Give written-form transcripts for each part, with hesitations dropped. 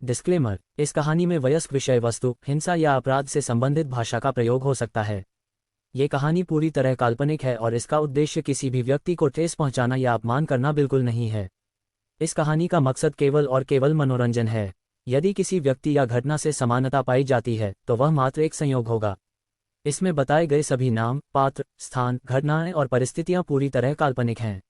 Disclaimer, इस कहानी में वयस्क विषय वस्तु, हिंसा या अपराध से संबंधित भाषा का प्रयोग हो सकता है। ये कहानी पूरी तरह काल्पनिक है और इसका उद्देश्य किसी भी व्यक्ति को ठेस पहुंचाना या अपमान करना बिल्कुल नहीं है। इस कहानी का मकसद केवल और केवल मनोरंजन है। यदि किसी व्यक्ति या घटना से समानता पाई जाती है तो वह मात्र एक संयोग होगा। इसमें बताए गए सभी नाम, पात्र, स्थान, घटनाएं और परिस्थितियां पूरी तरह काल्पनिक हैं।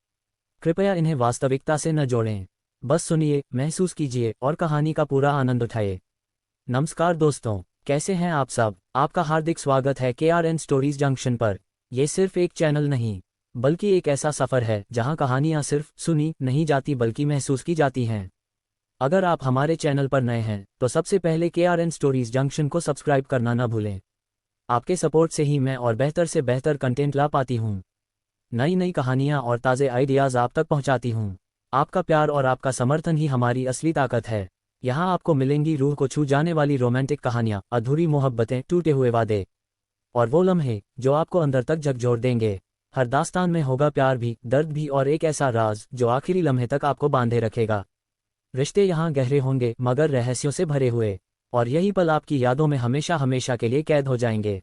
कृपया इन्हें वास्तविकता से न जोड़ें। बस सुनिए, महसूस कीजिए और कहानी का पूरा आनंद उठाइए। नमस्कार दोस्तों, कैसे हैं आप सब? आपका हार्दिक स्वागत है KRN स्टोरीज जंक्शन पर। ये सिर्फ एक चैनल नहीं, बल्कि एक ऐसा सफ़र है जहां कहानियां सिर्फ सुनी नहीं जाती बल्कि महसूस की जाती हैं। अगर आप हमारे चैनल पर नए हैं तो सबसे पहले KRN स्टोरीज जंक्शन को सब्सक्राइब करना न भूलें। आपके सपोर्ट से ही मैं और बेहतर से बेहतर कंटेंट ला पाती हूँ, नई नई कहानियाँ और ताज़े आइडियाज़ आप तक पहुँचाती हूँ। आपका प्यार और आपका समर्थन ही हमारी असली ताकत है। यहाँ आपको मिलेंगी रूह को छू जाने वाली रोमांटिक कहानियाँ, अधूरी मोहब्बतें, टूटे हुए वादे और वो लम्हे जो आपको अंदर तक झकझोर देंगे। हर दास्तान में होगा प्यार भी, दर्द भी और एक ऐसा राज जो आखिरी लम्हे तक आपको बांधे रखेगा। रिश्ते यहाँ गहरे होंगे मगर रहस्यों से भरे हुए, और यही पल आपकी यादों में हमेशा हमेशा के लिए कैद हो जाएंगे।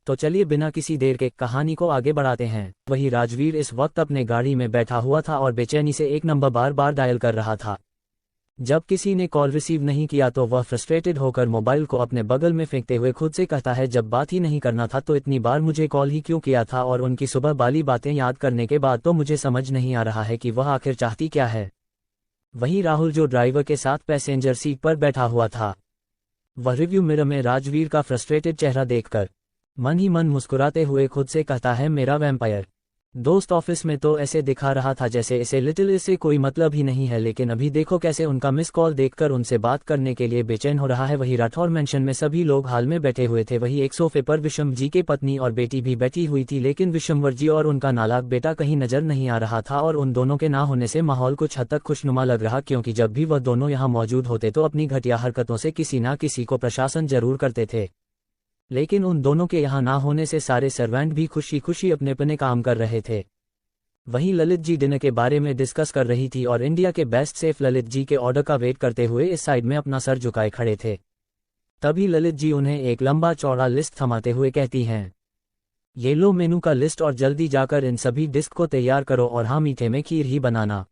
तो चलिए बिना किसी देर के कहानी को आगे बढ़ाते हैं। वही राजवीर इस वक्त अपने गाड़ी में बैठा हुआ था और बेचैनी से एक नंबर बार बार डायल कर रहा था। जब किसी ने कॉल रिसीव नहीं किया तो वह फ्रस्ट्रेटेड होकर मोबाइल को अपने बगल में फेंकते हुए खुद से कहता है, जब बात ही नहीं करना था तो इतनी बार मुझे कॉल ही क्यों किया था। और उनकी सुबह वाली बातें याद करने के बाद तो मुझे समझ नहीं आ रहा है कि वह आखिर चाहती क्या है। वही राहुल जो ड्राइवर के साथ पैसेंजर सीट पर बैठा हुआ था, वह रिव्यू मिरर में राजवीर का फ्रस्ट्रेटेड चेहरा देखकर मन ही मन मुस्कुराते हुए खुद से कहता है, मेरा वैम्पायर दोस्त ऑफिस में तो ऐसे दिखा रहा था जैसे इसे लिटिल इससे कोई मतलब ही नहीं है, लेकिन अभी देखो कैसे उनका मिस कॉल देखकर उनसे बात करने के लिए बेचैन हो रहा है। वही राठौर मेंशन में सभी लोग हाल में बैठे हुए थे। वही एक सोफे पर विषम जी के पत्नी और बेटी भी बैठी हुई थी, लेकिन विशंवर जी और उनका नालायक बेटा कहीं नजर नहीं आ रहा था। और उन दोनों के ना होने से माहौल कुछ हद तक खुशनुमा लग रहा, क्योंकि जब भी वह दोनों यहाँ मौजूद होते तो अपनी घटिया हरकतों से किसी ना किसी को प्रशासन जरूर करते थे। लेकिन उन दोनों के यहाँ ना होने से सारे सर्वेंट भी खुशी खुशी अपने काम कर रहे थे। वहीं ललित जी डिनर के बारे में डिस्कस कर रही थी और इंडिया के बेस्ट शेफ ललित जी के ऑर्डर का वेट करते हुए इस साइड में अपना सर झुकाए खड़े थे। तभी ललित जी उन्हें एक लंबा चौड़ा लिस्ट थमाते हुए कहती हैं, ये लो मेनू का लिस्ट और जल्दी जाकर इन सभी डिश को तैयार करो, और हाँ, मीठे में खीर ही बनाना।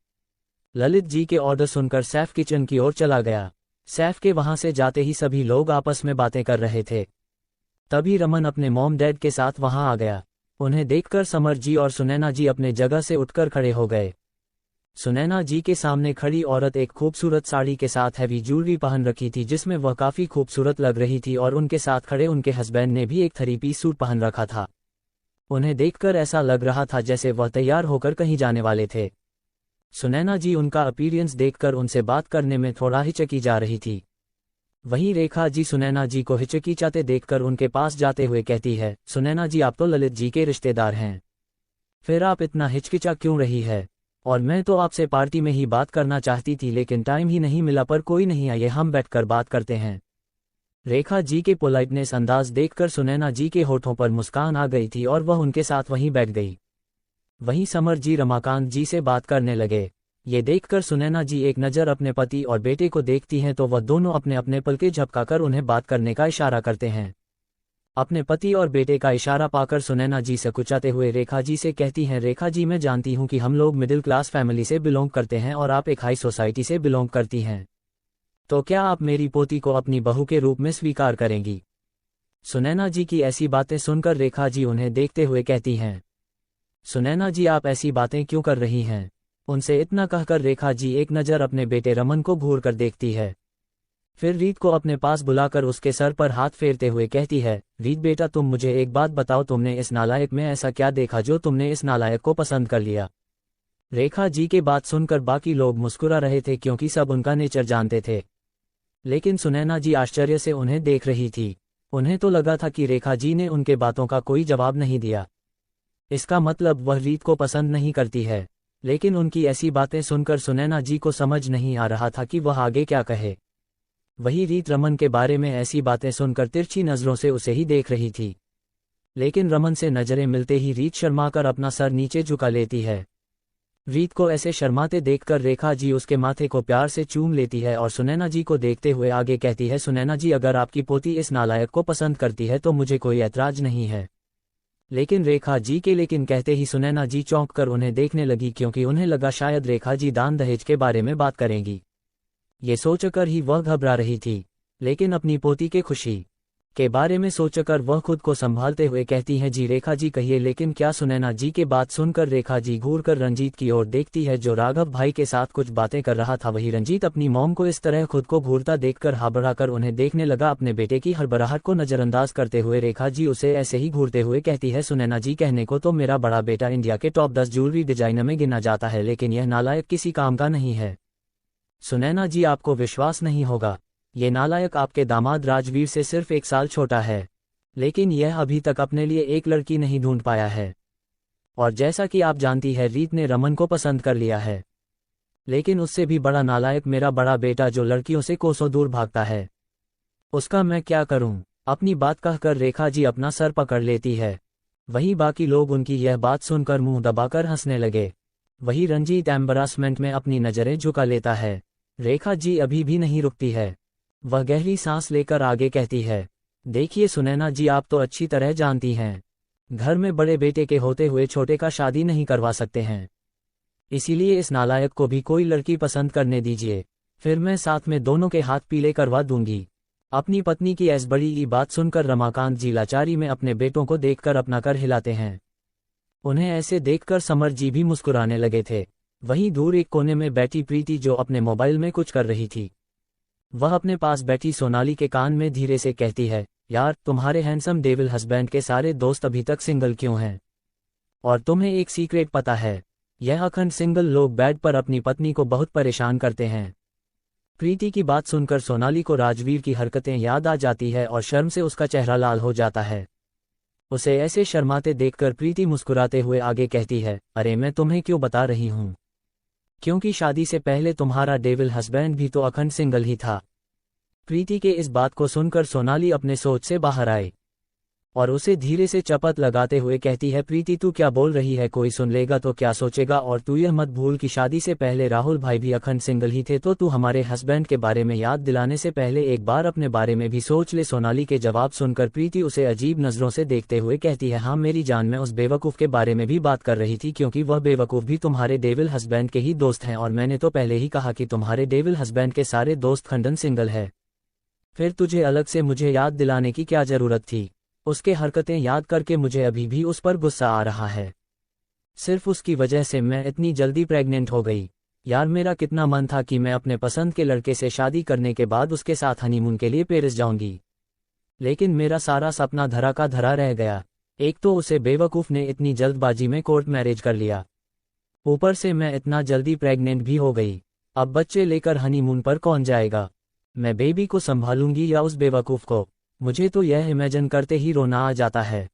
ललित जी के ऑर्डर सुनकर सैफ किचन की ओर चला गया। सैफ के वहां से जाते ही सभी लोग आपस में बातें कर रहे थे। तभी रमन अपने मॉम डैड के साथ वहां आ गया। उन्हें देखकर समर जी और सुनैना जी अपने जगह से उठकर खड़े हो गए। सुनैना जी के सामने खड़ी औरत एक खूबसूरत साड़ी के साथ हैवी ज्वेलरी पहन रखी थी, जिसमें वह काफी खूबसूरत लग रही थी, और उनके साथ खड़े उनके हस्बैंड ने भी एक 3-पीस सूट पहन रखा था। उन्हें देखकर ऐसा लग रहा था जैसे वह तैयार होकर कहीं जाने वाले थे। सुनैना जी उनका अपीयरेंस देखकर उनसे बात करने में थोड़ा हिचकी जा रही थी। वहीं रेखा जी सुनैना जी को हिचकिचाते देखकर उनके पास जाते हुए कहती है, सुनैना जी, आप तो ललित जी के रिश्तेदार हैं, फिर आप इतना हिचकिचा क्यों रही है? और मैं तो आपसे पार्टी में ही बात करना चाहती थी, लेकिन टाइम ही नहीं मिला, पर कोई नहीं, आइए हम बैठकर बात करते हैं। रेखा जी के पोलाइटनेस अंदाज देखकर सुनैना जी के होठों पर मुस्कान आ गई थी और वह उनके साथ वहीं बैठ गई। वहीं समर जी रमाकांत जी से बात करने लगे। ये देखकर सुनैना जी एक नज़र अपने पति और बेटे को देखती हैं तो वह दोनों अपने अपने पलके झपकाकर उन्हें बात करने का इशारा करते हैं। अपने पति और बेटे का इशारा पाकर सुनैना जी सकुचाते हुए रेखा जी से कहती हैं, रेखा जी, मैं जानती हूँ कि हम लोग मिडिल क्लास फैमिली से बिलोंग करते हैं और आप एक हाई सोसाइटी से बिलोंग करती हैं, तो क्या आप मेरी पोती को अपनी बहू के रूप में स्वीकार करेंगी? सुनैना जी की ऐसी बातें सुनकर रेखा जी उन्हें देखते हुए कहती हैं, सुनैना जी, आप ऐसी बातें क्यों कर रही हैं? उनसे इतना कहकर रेखा जी एक नज़र अपने बेटे रमन को घूर कर देखती है। फिर रीत को अपने पास बुलाकर उसके सर पर हाथ फेरते हुए कहती है, रीत बेटा, तुम मुझे एक बात बताओ, तुमने इस नालायक में ऐसा क्या देखा जो तुमने इस नालायक को पसंद कर लिया? रेखा जी के बात सुनकर बाकी लोग मुस्कुरा रहे थे, क्योंकि सब उनका नेचर जानते थे, लेकिन सुनैना जी आश्चर्य से उन्हें देख रही थी। उन्हें तो लगा था कि रेखा जी ने उनके बातों का कोई जवाब नहीं दिया, इसका मतलब वह रीत को पसंद नहीं करती है। लेकिन उनकी ऐसी बातें सुनकर सुनैना जी को समझ नहीं आ रहा था कि वह आगे क्या कहे। वही रीत रमन के बारे में ऐसी बातें सुनकर तिरछी नजरों से उसे ही देख रही थी, लेकिन रमन से नजरें मिलते ही रीत शर्माकर अपना सर नीचे झुका लेती है। रीत को ऐसे शर्माते देखकर रेखा जी उसके माथे को प्यार से चूम लेती है और सुनैना जी को देखते हुए आगे कहती है, सुनैना जी अगर आपकी पोती इस नालायक को पसंद करती है तो मुझे कोई ऐतराज नहीं है। लेकिन रेखा जी के लेकिन कहते ही सुनैना जी चौंक कर उन्हें देखने लगी, क्योंकि उन्हें लगा शायद रेखा जी दान दहेज के बारे में बात करेंगी। ये सोचकर ही वह घबरा रही थी, लेकिन अपनी पोती के खुशी के बारे में सोचकर वह खुद को संभालते हुए कहती हैं, जी रेखा जी कहिए लेकिन क्या। सुनैना जी के बात सुनकर रेखा जी घूरकर रंजीत की ओर देखती है, जो राघव भाई के साथ कुछ बातें कर रहा था। वही रंजीत अपनी मॉम को इस तरह खुद को घूरता देखकर हड़बड़ाकर उन्हें देखने लगा। अपने बेटे की हड़बड़ाहट को नजरअंदाज करते हुए रेखा जी उसे ऐसे ही घूरते हुए कहती है, सुनैना जी कहने को तो मेरा बड़ा बेटा इंडिया के टॉप 10 ज्वेलरी डिजाइनर में गिना जाता है, लेकिन यह नालायक किसी काम का नहीं है। सुनैना जी आपको विश्वास नहीं होगा, ये नालायक आपके दामाद राजवीर से सिर्फ 1 साल छोटा है, लेकिन यह अभी तक अपने लिए एक लड़की नहीं ढूंढ पाया है। और जैसा कि आप जानती है रीत ने रमन को पसंद कर लिया है, लेकिन उससे भी बड़ा नालायक मेरा बड़ा बेटा जो लड़कियों से कोसों दूर भागता है, उसका मैं क्या करूं। अपनी बात कहकर रेखा जी अपना सर पकड़ लेती है। वहीं बाकी लोग उनकी यह बात सुनकर मुंह दबाकर हंसने लगे। वही रंजीत एम्बरासमेंट में अपनी नजरें झुका लेता है। रेखा जी अभी भी नहीं रुकती है। वह गहरी सांस लेकर आगे कहती है, देखिए सुनैना जी आप तो अच्छी तरह जानती हैं, घर में बड़े बेटे के होते हुए छोटे का शादी नहीं करवा सकते हैं, इसीलिए इस नालायक को भी कोई लड़की पसंद करने दीजिए, फिर मैं साथ में दोनों के हाथ पीले करवा दूंगी। अपनी पत्नी की ऐसी बड़ी बात सुनकर रमाकांत जी लाचारी में अपने बेटों को देखकर अपना कर हिलाते हैं। उन्हें ऐसे देखकर समर जी भी मुस्कुराने लगे थे। वहीं दूर एक कोने में बैठी प्रीति जो अपने मोबाइल में कुछ कर रही थी, वह अपने पास बैठी सोनाली के कान में धीरे से कहती है, यार तुम्हारे हैंडसम डेविल हस्बैंड के सारे दोस्त अभी तक सिंगल क्यों हैं? और तुम्हें एक सीक्रेट पता है, यह अखंड सिंगल लोग बेड पर अपनी पत्नी को बहुत परेशान करते हैं। प्रीति की बात सुनकर सोनाली को राजवीर की हरकतें याद आ जाती है और शर्म से उसका चेहरा लाल हो जाता है। उसे ऐसे शर्माते देखकर प्रीति मुस्कुराते हुए आगे कहती है, अरे मैं तुम्हें क्यों बता रही हूँ, क्योंकि शादी से पहले तुम्हारा डेविल हस्बैंड भी तो अखंड सिंगल ही था। प्रीति के इस बात को सुनकर सोनाली अपने सोच से बाहर आई और उसे धीरे से चपत लगाते हुए कहती है, प्रीति तू क्या बोल रही है, कोई सुन लेगा तो क्या सोचेगा, और तू यह मत भूल कि शादी से पहले राहुल भाई भी अखंड सिंगल ही थे, तो तू हमारे हस्बैंड के बारे में याद दिलाने से पहले एक बार अपने बारे में भी सोच ले। सोनाली के जवाब सुनकर प्रीति उसे अजीब नजरों से देखते हुए कहती है, हाँ मेरी जान, मैं उस बेवकूफ़ के बारे में भी बात कर रही थी, क्योंकि वह बेवकूफ़ भी तुम्हारे डेविल हस्बैंड के ही दोस्त हैं, और मैंने तो पहले ही कहा कि तुम्हारे डेविल हस्बैंड के सारे दोस्त खंडन सिंगल है, फिर तुझे अलग से मुझे याद दिलाने की क्या जरूरत थी। उसके हरकतें याद करके मुझे अभी भी उस पर गुस्सा आ रहा है, सिर्फ उसकी वजह से मैं इतनी जल्दी प्रेग्नेंट हो गई। यार मेरा कितना मन था कि मैं अपने पसंद के लड़के से शादी करने के बाद उसके साथ हनीमून के लिए पेरिस जाऊंगी, लेकिन मेरा सारा सपना धरा का धरा रह गया। एक तो उसे बेवकूफ़ ने इतनी जल्दबाजी में कोर्ट मैरिज कर लिया, ऊपर से मैं इतना जल्दी प्रेग्नेंट भी हो गई। अब बच्चे लेकर हनीमून पर कौन जाएगा? मैं बेबी को संभालूंगी या उस बेवकूफ़ को? मुझे तो यह इमेजिन करते ही रोना आ जाता है।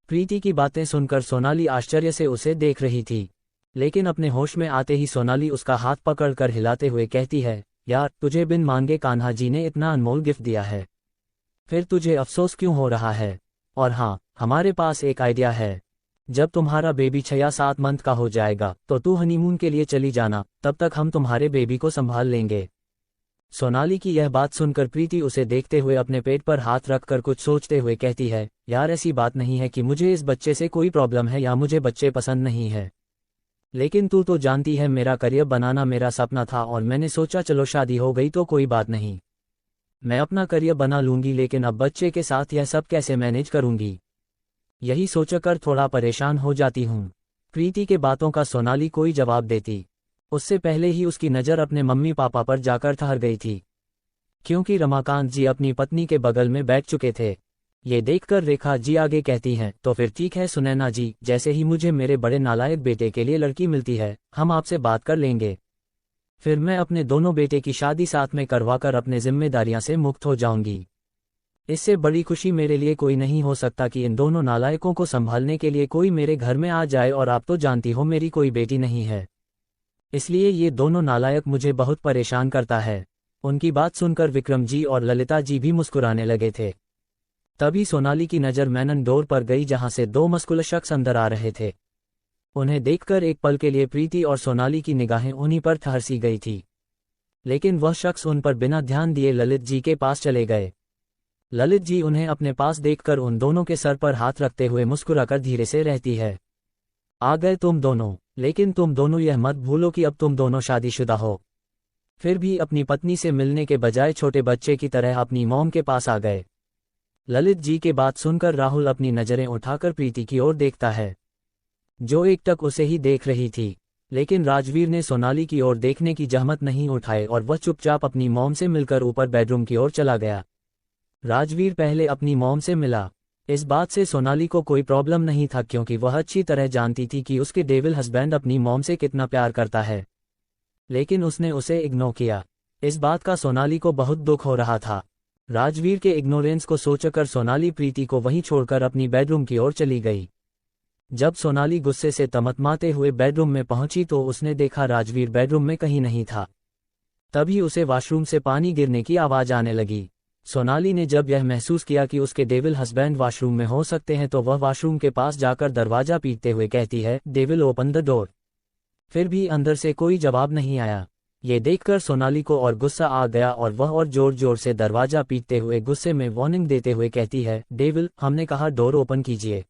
प्रीति की बातें सुनकर सोनाली आश्चर्य से उसे देख रही थी, लेकिन अपने होश में आते ही सोनाली उसका हाथ पकड़कर हिलाते हुए कहती है, यार तुझे बिन मांगे कान्हा जी ने इतना अनमोल गिफ्ट दिया है, फिर तुझे अफसोस क्यों हो रहा है? और हाँ, हमारे पास एक आइडिया है, जब तुम्हारा बेबी 6 या 7 मंथ का हो जाएगा तो तू हनीमून के लिए चली जाना, तब तक हम तुम्हारे बेबी को संभाल लेंगे। सोनाली की यह बात सुनकर प्रीति उसे देखते हुए अपने पेट पर हाथ रखकर कुछ सोचते हुए कहती है, यार ऐसी बात नहीं है कि मुझे इस बच्चे से कोई प्रॉब्लम है या मुझे बच्चे पसंद नहीं है, लेकिन तू तो जानती है मेरा करियर बनाना मेरा सपना था, और मैंने सोचा चलो शादी हो गई तो कोई बात नहीं, मैं अपना करियर बना लूंगी, लेकिन अब बच्चे के साथ यह सब कैसे मैनेज करूंगी, यही सोचकर थोड़ा परेशान हो जाती हूँ। प्रीति के बातों का सोनाली कोई जवाब देती उससे पहले ही उसकी नज़र अपने मम्मी पापा पर जाकर ठहर गई थी, क्योंकि रमाकांत जी अपनी पत्नी के बगल में बैठ चुके थे। ये देखकर रेखा जी आगे कहती हैं, तो फिर ठीक है सुनैना जी, जैसे ही मुझे मेरे बड़े नालायक बेटे के लिए लड़की मिलती है हम आपसे बात कर लेंगे, फिर मैं अपने दोनों बेटे की शादी साथ में करवाकर अपने जिम्मेदारियां से मुक्त हो जाऊंगी। इससे बड़ी खुशी मेरे लिए कोई नहीं हो सकता कि इन दोनों नालायकों को संभालने के लिए कोई मेरे घर में आ जाए, और आप तो जानती हो मेरी कोई बेटी नहीं है, इसलिए ये दोनों नालायक मुझे बहुत परेशान करता है। उनकी बात सुनकर विक्रम जी और ललिता जी भी मुस्कुराने लगे थे। तभी सोनाली की नज़र मैनन डोर पर गई, जहां से 2 मस्कुलर शख्स अंदर आ रहे थे। उन्हें देखकर एक पल के लिए प्रीति और सोनाली की निगाहें उन्हीं पर ठहर गई थी, लेकिन वह शख्स उन पर बिना ध्यान दिए ललित जी के पास चले गए। ललित जी उन्हें अपने पास देखकर उन दोनों के सर पर हाथ रखते हुए मुस्कुराकर धीरे से रहती है, आ गए तुम दोनों, लेकिन तुम दोनों यह मत भूलो कि अब तुम दोनों शादीशुदा हो। फिर भी अपनी पत्नी से मिलने के बजाय छोटे बच्चे की तरह अपनी मॉम के पास आ गए। ललित जी के बात सुनकर राहुल अपनी नजरें उठाकर प्रीति की ओर देखता है, जो एकटक उसे ही देख रही थी, लेकिन राजवीर ने सोनाली की ओर देखने की जहमत नहीं उठाई और वह चुपचाप अपनी मॉम से मिलकर ऊपर बेडरूम की ओर चला गया। राजवीर पहले अपनी मॉम से मिला। इस बात से सोनाली को कोई प्रॉब्लम नहीं था, क्योंकि वह अच्छी तरह जानती थी कि उसके डेविल हस्बैंड अपनी मॉम से कितना प्यार करता है, लेकिन उसने उसे इग्नोर किया। इस बात का सोनाली को बहुत दुख हो रहा था। राजवीर के इग्नोरेंस को सोचकर सोनाली प्रीति को वहीं छोड़कर अपनी बेडरूम की ओर चली गई। जब सोनाली गुस्से से तमतमाते हुए बेडरूम में पहुंची तो उसने देखा राजवीर बेडरूम में कहीं नहीं था। तभी उसे वॉशरूम से पानी गिरने की आवाज आने लगी। सोनाली ने जब यह महसूस किया कि उसके डेविल हस्बैंड वॉशरूम में हो सकते हैं तो वह वॉशरूम के पास जाकर दरवाजा पीटते हुए कहती है, डेविल ओपन द डोर। फिर भी अंदर से कोई जवाब नहीं आया। ये देखकर सोनाली को और गुस्सा आ गया और वह और जोर जोर से दरवाजा पीटते हुए गुस्से में वार्निंग देते हुए कहती है, डेविल, हमने कहा डोर ओपन कीजिए,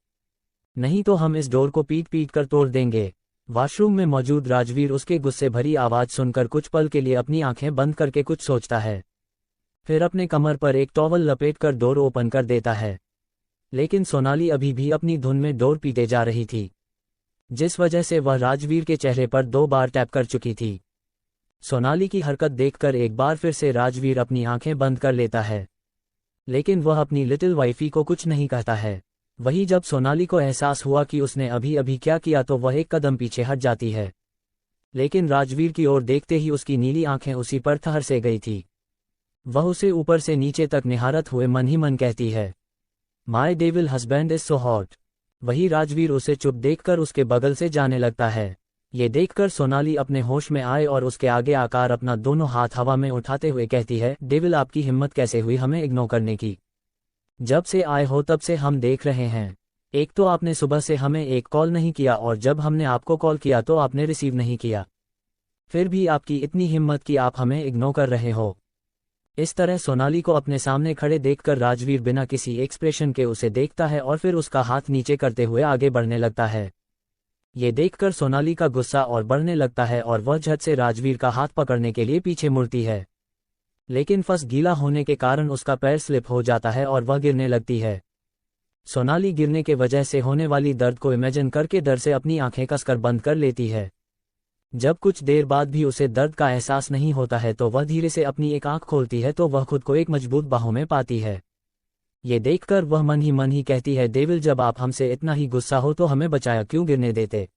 नहीं तो हम इस डोर को पीट पीट कर तोड़ देंगे। वॉशरूम में मौजूद राजवीर उसके गुस्से भरी आवाज सुनकर कुछ पल के लिए अपनी आंखें बंद करके कुछ सोचता है, फिर अपने कमर पर एक टॉवल लपेटकर डोर ओपन कर देता है। लेकिन सोनाली अभी भी अपनी धुन में डोर पीटे जा रही थी, जिस वजह से वह राजवीर के चेहरे पर 2 बार टैप कर चुकी थी। सोनाली की हरकत देखकर एक बार फिर से राजवीर अपनी आंखें बंद कर लेता है, लेकिन वह अपनी लिटिल वाइफी को कुछ नहीं कहता है। वही जब सोनाली को एहसास हुआ कि उसने अभी अभी क्या किया तो वह एक कदम पीछे हट जाती है, लेकिन राजवीर की ओर देखते ही उसकी नीली आंखें उसी पर ठहर से गई थी। वह उसे ऊपर से नीचे तक निहारत हुए मन ही मन कहती है, my devil husband is so hot. वही राजवीर उसे चुप देखकर उसके बगल से जाने लगता है। ये देखकर सोनाली अपने होश में आए और उसके आगे आकर अपना दोनों हाथ हवा में उठाते हुए कहती है, डेविल, आपकी हिम्मत कैसे हुई हमें इग्नोर करने की? जब से आए हो तब से हम देख रहे हैं। एक तो आपने सुबह से हमें एक कॉल नहीं किया और जब हमने आपको कॉल किया तो आपने रिसीव नहीं किया। फिर भी आपकी इतनी हिम्मत कि आप हमें इग्नोर कर रहे हो। इस तरह सोनाली को अपने सामने खड़े देखकर राजवीर बिना किसी एक्सप्रेशन के उसे देखता है और फिर उसका हाथ नीचे करते हुए आगे बढ़ने लगता है। ये देखकर सोनाली का गुस्सा और बढ़ने लगता है और वह झट से राजवीर का हाथ पकड़ने के लिए पीछे मुड़ती है, लेकिन फंस गीला होने के कारण उसका पैर स्लिप हो जाता है और वह गिरने लगती है। सोनाली गिरने के वजह से होने वाली दर्द को इमेजिन करके डर से अपनी आंखें कसकर बंद कर लेती है। जब कुछ देर बाद भी उसे दर्द का एहसास नहीं होता है तो वह धीरे से अपनी एक आंख खोलती है तो वह खुद को एक मजबूत बाहों में पाती है। ये देखकर वह मन ही कहती है, डेविल, जब आप हमसे इतना ही गुस्सा हो तो हमें बचाया क्यों गिरने देते?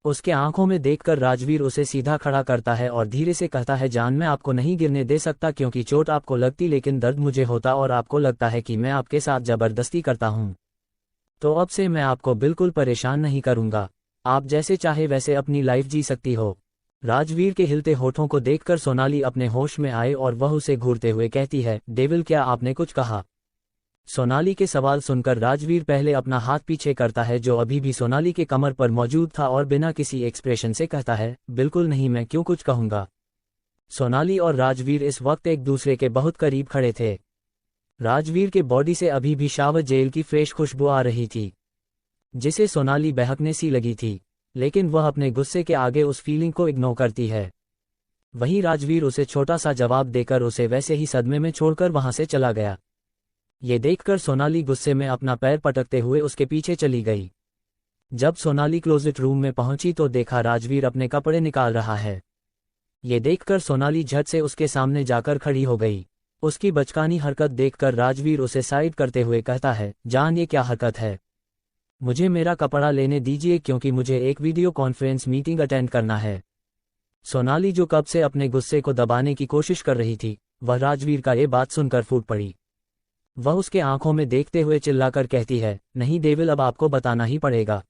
उसके आंखों में देखकर राजवीर उसे सीधा खड़ा करता है और धीरे से कहता है, जान, मैं आपको नहीं गिरने दे सकता क्योंकि चोट आपको लगती लेकिन दर्द मुझे होता और आपको लगता है कि मैं आपके साथ जबरदस्ती करता हूँ। तो अब से मैं आपको बिल्कुल परेशान नहीं करूँगा, आप जैसे चाहे वैसे अपनी लाइफ जी सकती हो। राजवीर के हिलते होठों को देखकर सोनाली अपने होश में आए और वह उसे घूरते हुए कहती है, डेविल, क्या आपने कुछ कहा? सोनाली के सवाल सुनकर राजवीर पहले अपना हाथ पीछे करता है जो अभी भी सोनाली के कमर पर मौजूद था और बिना किसी एक्सप्रेशन से कहता है, बिल्कुल नहीं, मैं क्यों कुछ कहूँगा। सोनाली और राजवीर इस वक्त एक दूसरे के बहुत करीब खड़े थे। राजवीर के बॉडी से अभी भी शावर जेल की फ्रेश खुशबू आ रही थी, जिसे सोनाली बहकने सी लगी थी, लेकिन वह अपने गुस्से के आगे उस फीलिंग को इग्नोर करती है। वहीं राजवीर उसे छोटा सा जवाब देकर उसे वैसे ही सदमे में छोड़कर वहां से चला गया। ये देखकर सोनाली गुस्से में अपना पैर पटकते हुए उसके पीछे चली गई। जब सोनाली क्लोजेट रूम में पहुंची तो देखा राजवीर अपने कपड़े निकाल रहा है। ये देखकर सोनाली झट से उसके सामने जाकर खड़ी हो गई। उसकी बचकानी हरकत देखकर राजवीर उसे साइड करते हुए कहता है, जान, ये क्या हरकत है? मुझे मेरा कपड़ा लेने दीजिए क्योंकि मुझे एक वीडियो कॉन्फ्रेंस मीटिंग अटेंड करना है। सोनाली जो कब से अपने गुस्से को दबाने की कोशिश कर रही थी, वह राजवीर का ये बात सुनकर फूट पड़ी। वह उसके आंखों में देखते हुए चिल्लाकर कहती है, नहीं डेविल, अब आपको बताना ही पड़ेगा।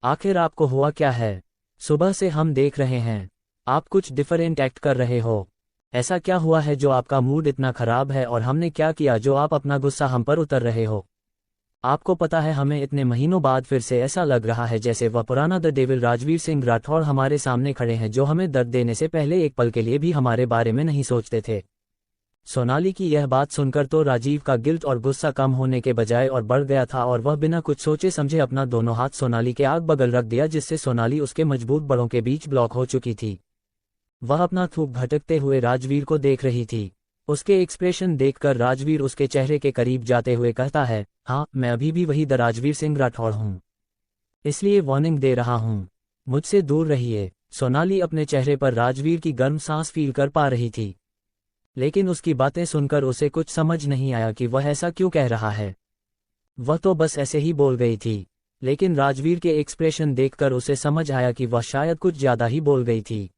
आखिर आपको हुआ क्या है? सुबह से हम देख रहे हैं आप कुछ डिफरेंट एक्ट कर रहे हो। ऐसा क्या हुआ है जो आपका मूड इतना खराब है और हमने क्या किया जो आप अपना गुस्सा हम पर उतर रहे हो? आपको पता है, हमें इतने महीनों बाद फिर से ऐसा लग रहा है जैसे वह पुराना द डेविल राजवीर सिंह राठौड़ हमारे सामने खड़े हैं, जो हमें दर्द देने से पहले एक पल के लिए भी हमारे बारे में नहीं सोचते थे। सोनाली की यह बात सुनकर तो राजीव का गिल्ट और गुस्सा कम होने के बजाय और बढ़ गया था, और वह बिना कुछ सोचे समझे अपना दोनों हाथ सोनाली के आग बगल रख दिया, जिससे सोनाली उसके मजबूत बड़ों के बीच ब्लॉक हो चुकी थी। वह अपना थूक भटकते हुए राजवीर को देख रही थी। उसके एक्सप्रेशन देखकर राजवीर उसके चेहरे के करीब जाते हुए कहता है, हाँ, मैं अभी भी वही द राजवीर सिंह राठौड़ हूँ, इसलिए वार्निंग दे रहा हूँ, मुझसे दूर रहिए। सोनाली अपने चेहरे पर राजवीर की गर्म सांस फील कर पा रही थी, लेकिन उसकी बातें सुनकर उसे कुछ समझ नहीं आया कि वह ऐसा क्यों कह रहा है। वह तो बस ऐसे ही बोल गई थी, लेकिन राजवीर के एक्सप्रेशन देखकर उसे समझ आया कि वह शायद कुछ ज्यादा ही बोल गई थी।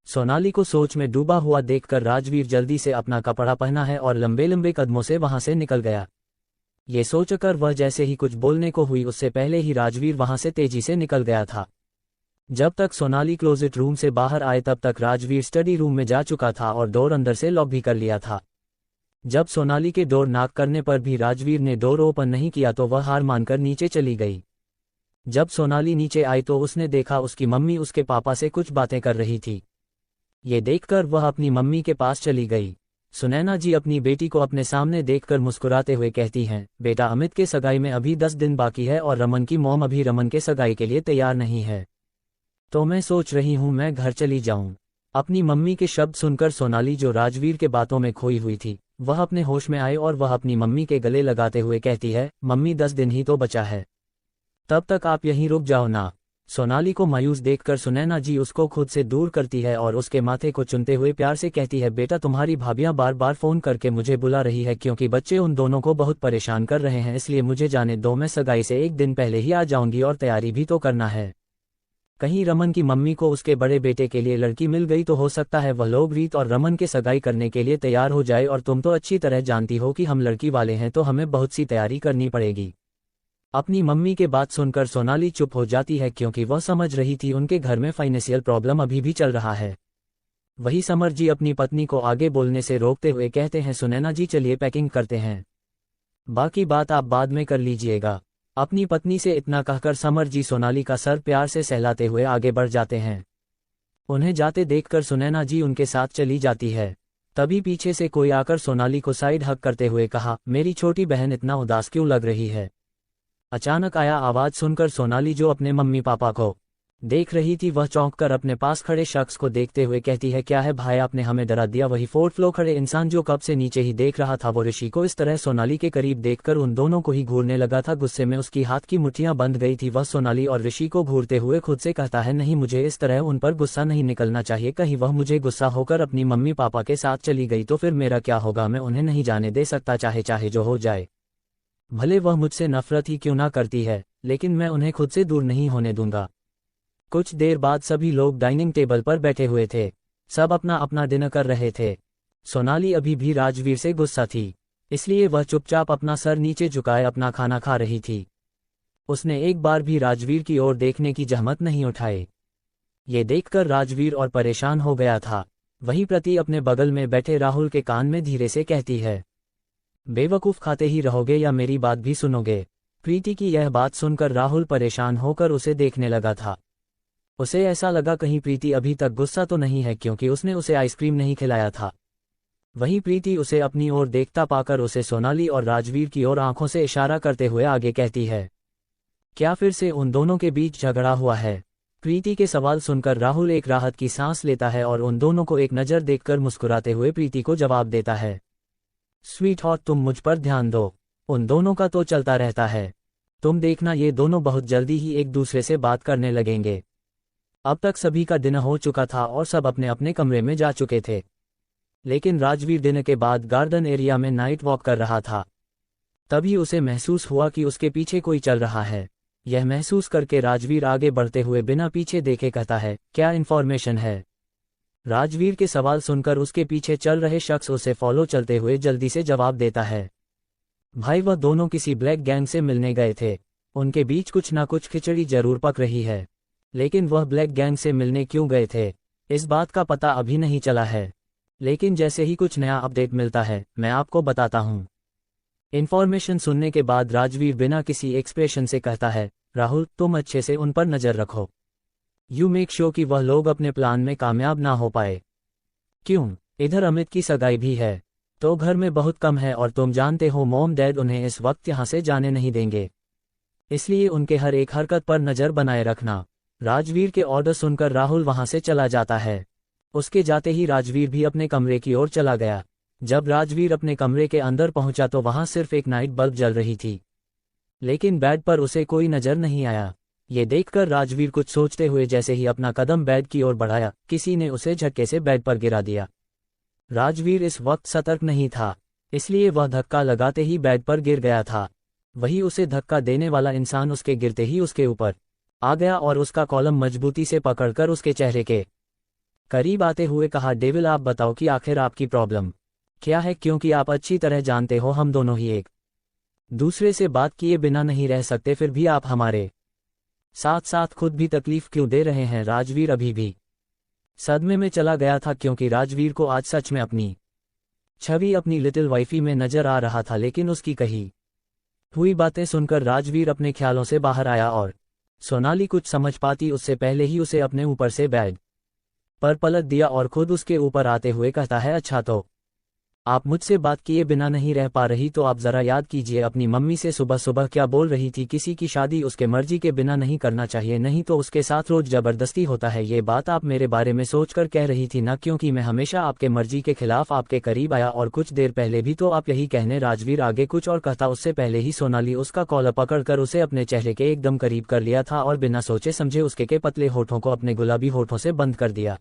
सोनाली को सोच में डूबा हुआ देखकर राजवीर जल्दी से अपना कपड़ा पहना है और लंबे लंबे कदमों से वहां से निकल गया। ये सोचकर वह जैसे ही कुछ बोलने को हुई, उससे पहले ही राजवीर वहां से तेजी से निकल गया था। जब तक सोनाली क्लोजेट रूम से बाहर आए तब तक राजवीर स्टडी रूम में जा चुका था और डोर अंदर से लॉक भी कर लिया था। जब सोनाली के डोर नॉक करने पर भी राजवीर ने डोर ओपन नहीं किया तो वह हार मानकर नीचे चली गई। जब सोनाली नीचे आई तो उसने देखा उसकी मम्मी उसके पापा से कुछ बातें कर रही थी। ये देखकर वह अपनी मम्मी के पास चली गई। सुनैना जी अपनी बेटी को अपने सामने देखकर मुस्कुराते हुए कहती हैं, बेटा, अमित के सगाई में अभी 10 दिन बाकी है और रमन की मॉम अभी रमन के सगाई के लिए तैयार नहीं है, तो मैं सोच रही हूँ मैं घर चली जाऊं। अपनी मम्मी के शब्द सुनकर सोनाली, जो राजवीर के बातों में खोई हुई थी, वह अपने होश में आए और वह अपनी मम्मी के गले लगाते हुए कहती है, मम्मी 10 दिन ही तो बचा है, तब तक आप यहीं रुक जाओ ना। सोनाली को मायूस देखकर सुनैना जी उसको खुद से दूर करती है और उसके माथे को चुनते हुए प्यार से कहती है, बेटा, तुम्हारी भाभियां बार बार फोन करके मुझे बुला रही है क्योंकि बच्चे उन दोनों को बहुत परेशान कर रहे हैं, इसलिए मुझे जाने दो, मैं सगाई से एक दिन पहले ही आ जाऊंगी और तैयारी भी तो करना है। कहीं रमन की मम्मी को उसके बड़े बेटे के लिए लड़की मिल गई तो हो सकता है वह लोग रीत और रमन के सगाई करने के लिए तैयार हो जाए, और तुम तो अच्छी तरह जानती हो कि हम लड़की वाले हैं तो हमें बहुत सी तैयारी करनी पड़ेगी। अपनी मम्मी के बात सुनकर सोनाली चुप हो जाती है क्योंकि वह समझ रही थी उनके घर में फाइनेंशियल प्रॉब्लम अभी भी चल रहा है। वही समर जी अपनी पत्नी को आगे बोलने से रोकते हुए कहते हैं, सुनैना जी, चलिए पैकिंग करते हैं, बाकी बात आप बाद में कर लीजिएगा। अपनी पत्नी से इतना कहकर समर जी सोनाली का सर प्यार से सहलाते हुए आगे बढ़ जाते हैं। उन्हें जाते देखकर सुनैना जी उनके साथ चली जाती है। तभी पीछे से कोई आकर सोनाली को साइड हग करते हुए कहा, मेरी छोटी बहन इतना उदास क्यों लग रही है। अचानक आया आवाज सुनकर सोनाली, जो अपने मम्मी पापा को देख रही थी, वह चौंक कर अपने पास खड़े शख्स को देखते हुए कहती है, क्या है भाई, आपने हमें डरा दिया। वही 4th फ्लोर खड़े इंसान जो कब से नीचे ही देख रहा था, वो ऋषि को इस तरह सोनाली के करीब देखकर उन दोनों को ही घूरने लगा था। गुस्से में उसकी हाथ की मुट्ठियां बंध गई थी। वह सोनाली और ऋषि को घूरते हुए खुद से कहता है, नहीं, मुझे इस तरह उन पर गुस्सा नहीं निकलना चाहिए, कहीं वह मुझे गुस्सा होकर अपनी मम्मी पापा के साथ चली गई तो फिर मेरा क्या होगा। मैं उन्हें नहीं जाने दे सकता, चाहे चाहे जो हो जाए, भले वह मुझसे नफरत ही क्यों ना करती है, लेकिन मैं उन्हें खुद से दूर नहीं होने दूंगा। कुछ देर बाद सभी लोग डाइनिंग टेबल पर बैठे हुए थे। सब अपना अपना डिनर कर रहे थे। सोनाली अभी भी राजवीर से गुस्सा थी, इसलिए वह चुपचाप अपना सर नीचे झुकाए अपना खाना खा रही थी। उसने एक बार भी राजवीर की ओर देखने की जहमत नहीं उठाई। ये देखकर राजवीर और परेशान हो गया था। वहीं प्रति अपने बगल में बैठे राहुल के कान में धीरे से कहती है, बेवकूफ, खाते ही रहोगे या मेरी बात भी सुनोगे। प्रीति की यह बात सुनकर राहुल परेशान होकर उसे देखने लगा था। उसे ऐसा लगा कहीं प्रीति अभी तक गुस्सा तो नहीं है क्योंकि उसने उसे आइसक्रीम नहीं खिलाया था। वहीं प्रीति उसे अपनी ओर देखता पाकर उसे सोनाली और राजवीर की ओर आंखों से इशारा करते हुए आगे कहती है, क्या फिर से उन दोनों के बीच झगड़ा हुआ है। प्रीति के सवाल सुनकर राहुल एक राहत की सांस लेता है और उन दोनों को एक नज़र देखकर मुस्कुराते हुए प्रीति को जवाब देता है, स्वीट हॉट, तुम मुझ पर ध्यान दो, उन दोनों का तो चलता रहता है, तुम देखना ये दोनों बहुत जल्दी ही एक दूसरे से बात करने लगेंगे। अब तक सभी का डिनर हो चुका था और सब अपने अपने कमरे में जा चुके थे, लेकिन राजवीर डिनर के बाद गार्डन एरिया में नाइट वॉक कर रहा था। तभी उसे महसूस हुआ कि उसके पीछे कोई चल रहा है। यह महसूस करके राजवीर आगे बढ़ते हुए बिना पीछे देखे कहता है, क्या इन्फॉर्मेशन है। राजवीर के सवाल सुनकर उसके पीछे चल रहे शख्स उसे फॉलो चलते हुए जल्दी से जवाब देता है, भाई, वह दोनों किसी ब्लैक गैंग से मिलने गए थे, उनके बीच कुछ ना कुछ खिचड़ी जरूर पक रही है, लेकिन वह ब्लैक गैंग से मिलने क्यों गए थे इस बात का पता अभी नहीं चला है, लेकिन जैसे ही कुछ नया अपडेट मिलता है मैं आपको बताता हूँ। इन्फॉर्मेशन सुनने के बाद राजवीर बिना किसी एक्सप्रेशन से कहता है, राहुल तुम अच्छे से उन पर नजर रखो। यू मेक श्योर कि वह लोग अपने प्लान में कामयाब ना हो पाए। क्यों, इधर अमित की सगाई भी है, तो घर में बहुत कम है और तुम जानते हो मॉम डैड उन्हें इस वक्त यहाँ से जाने नहीं देंगे, इसलिए उनके हर एक हरकत पर नजर बनाए रखना। राजवीर के ऑर्डर सुनकर राहुल वहां से चला जाता है। उसके जाते ही राजवीर भी अपने कमरे की ओर चला गया। जब राजवीर अपने कमरे के अंदर पहुंचा तो वहां सिर्फ एक नाइट बल्ब जल रही थी, लेकिन बेड पर उसे कोई नजर नहीं आया। ये देखकर राजवीर कुछ सोचते हुए जैसे ही अपना कदम बेड की ओर बढ़ाया, किसी ने उसे झटके से बेड पर गिरा दिया। राजवीर इस वक्त सतर्क नहीं था, इसलिए वह धक्का लगाते ही बेड पर गिर गया था। वही उसे धक्का देने वाला इंसान उसके गिरते ही उसके ऊपर आ गया और उसका कॉलम मजबूती से पकड़कर उसके चेहरे के करीब आते हुए कहा, डेविल आप बताओ कि आखिर आपकी प्रॉब्लम क्या है, क्योंकि आप अच्छी तरह जानते हो हम दोनों ही एक दूसरे से बात किए बिना नहीं रह सकते, फिर भी आप हमारे साथ साथ खुद भी तकलीफ क्यों दे रहे हैं। राजवीर अभी भी सदमे में चला गया था, क्योंकि राजवीर को आज सच में अपनी छवि अपनी लिटिल वाइफी में नजर आ रहा था। लेकिन उसकी कही हुई बातें सुनकर राजवीर अपने ख्यालों से बाहर आया और सोनाली कुछ समझ पाती उससे पहले ही उसे अपने ऊपर से बेड पर पलट दिया और खुद उसके ऊपर आते हुए कहता है, अच्छा तो आप मुझसे बात किए बिना नहीं रह पा रही तो आप जरा याद कीजिए अपनी मम्मी से सुबह सुबह क्या बोल रही थी। किसी की शादी उसके मर्जी के बिना नहीं करना चाहिए, नहीं तो उसके साथ रोज जबरदस्ती होता है। ये बात आप मेरे बारे में सोचकर कह रही थी ना, क्योंकि मैं हमेशा आपके मर्जी के खिलाफ आपके करीब आया और कुछ देर पहले भी तो आप यही कहने। राजवीर आगे कुछ और कहता उससे पहले ही सोनाली उसका कॉलर पकड़कर उसे अपने चेहरे के एकदम करीब कर लिया था और बिना सोचे समझे उसके के पतले होठों को अपने गुलाबी होठों से बंद कर दिया।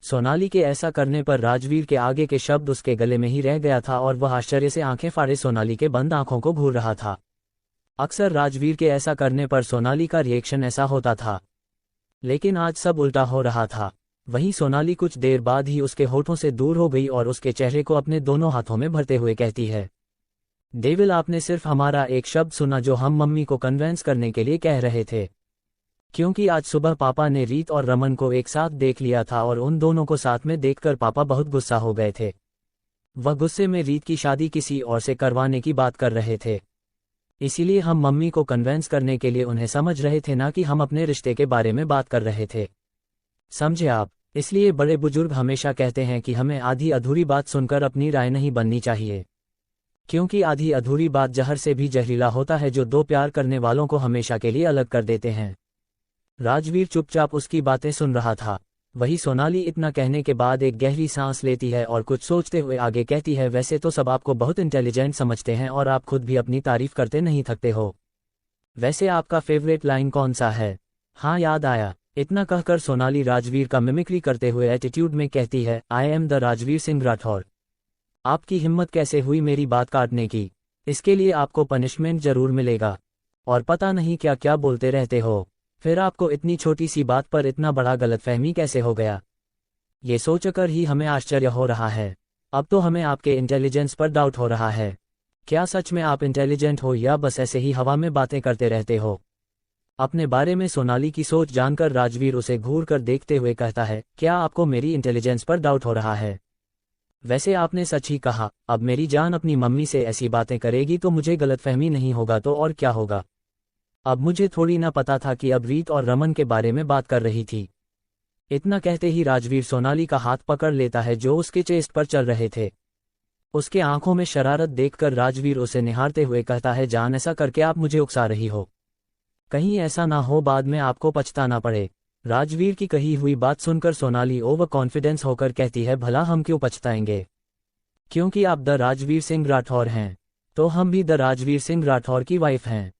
सोनाली के ऐसा करने पर राजवीर के आगे के शब्द उसके गले में ही रह गया था और वह आश्चर्य से आंखें फाड़े सोनाली के बंद आंखों को घूर रहा था। अक्सर राजवीर के ऐसा करने पर सोनाली का रिएक्शन ऐसा होता था, लेकिन आज सब उल्टा हो रहा था। वहीं सोनाली कुछ देर बाद ही उसके होठों से दूर हो गई और उसके चेहरे को अपने दोनों हाथों में भरते हुए कहती है, डेविल आपने सिर्फ हमारा एक शब्द सुना जो हम मम्मी को कन्वेंस करने के लिए कह रहे थे, क्योंकि आज सुबह पापा ने रीत और रमन को एक साथ देख लिया था और उन दोनों को साथ में देखकर पापा बहुत गुस्सा हो गए थे। वह गुस्से में रीत की शादी किसी और से करवाने की बात कर रहे थे, इसीलिए हम मम्मी को कन्वेंस करने के लिए उन्हें समझ रहे थे, ना कि हम अपने रिश्ते के बारे में बात कर रहे थे, समझे आप। इसलिए बड़े बुजुर्ग हमेशा कहते हैं कि हमें आधी अधूरी बात सुनकर अपनी राय नहीं बननी चाहिए, क्योंकि आधी अधूरी बात जहर से भी जहरीला होता है जो दो प्यार करने वालों को हमेशा के लिए अलग कर देते हैं। राजवीर चुपचाप उसकी बातें सुन रहा था। वही सोनाली इतना कहने के बाद एक गहरी सांस लेती है और कुछ सोचते हुए आगे कहती है, वैसे तो सब आपको बहुत इंटेलिजेंट समझते हैं और आप खुद भी अपनी तारीफ करते नहीं थकते हो। वैसे आपका फेवरेट लाइन कौन सा है? हाँ याद आया। इतना कहकर सोनाली राजवीर का मिमिक्री करते हुए एटीट्यूड में कहती है, I am the Rajveer Singh Rathore. आपकी हिम्मत कैसे हुई मेरी बात काटने की? इसके लिए आपको पनिशमेंट जरूर मिलेगा। और पता नहीं क्या क्या बोलते रहते हो, फिर आपको इतनी छोटी सी बात पर इतना बड़ा गलतफहमी कैसे हो गया? ये सोचकर ही हमें आश्चर्य हो रहा है। अब तो हमें आपके इंटेलिजेंस पर डाउट हो रहा है। क्या सच में आप इंटेलिजेंट हो या बस ऐसे ही हवा में बातें करते रहते हो? अपने बारे में सोनाली की सोच जानकर राजवीर उसे घूर कर देखते हुए कहता है, क्या आपको मेरी इंटेलिजेंस पर डाउट हो रहा है? वैसे आपने सच ही कहा। अब मेरी जान अपनी मम्मी से ऐसी बातें करेगी तो मुझे गलतफहमी नहीं होगा तो और क्या होगा। अब मुझे थोड़ी ना पता था कि अब रीत और रमन के बारे में बात कर रही थी। इतना कहते ही राजवीर सोनाली का हाथ पकड़ लेता है जो उसके चेस्ट पर चल रहे थे। उसके आंखों में शरारत देखकर राजवीर उसे निहारते हुए कहता है, जान ऐसा करके आप मुझे उकसा रही हो, कहीं ऐसा ना हो बाद में आपको पछताना पड़े। राजवीर की कही हुई बात सुनकर सोनाली ओवर कॉन्फिडेंस होकर कहती है, भला हम क्यों पछताएंगे, क्योंकि आप द राजवीर सिंह राठौर हैं, तो हम भी द राजवीर सिंह राठौर की वाइफ हैं,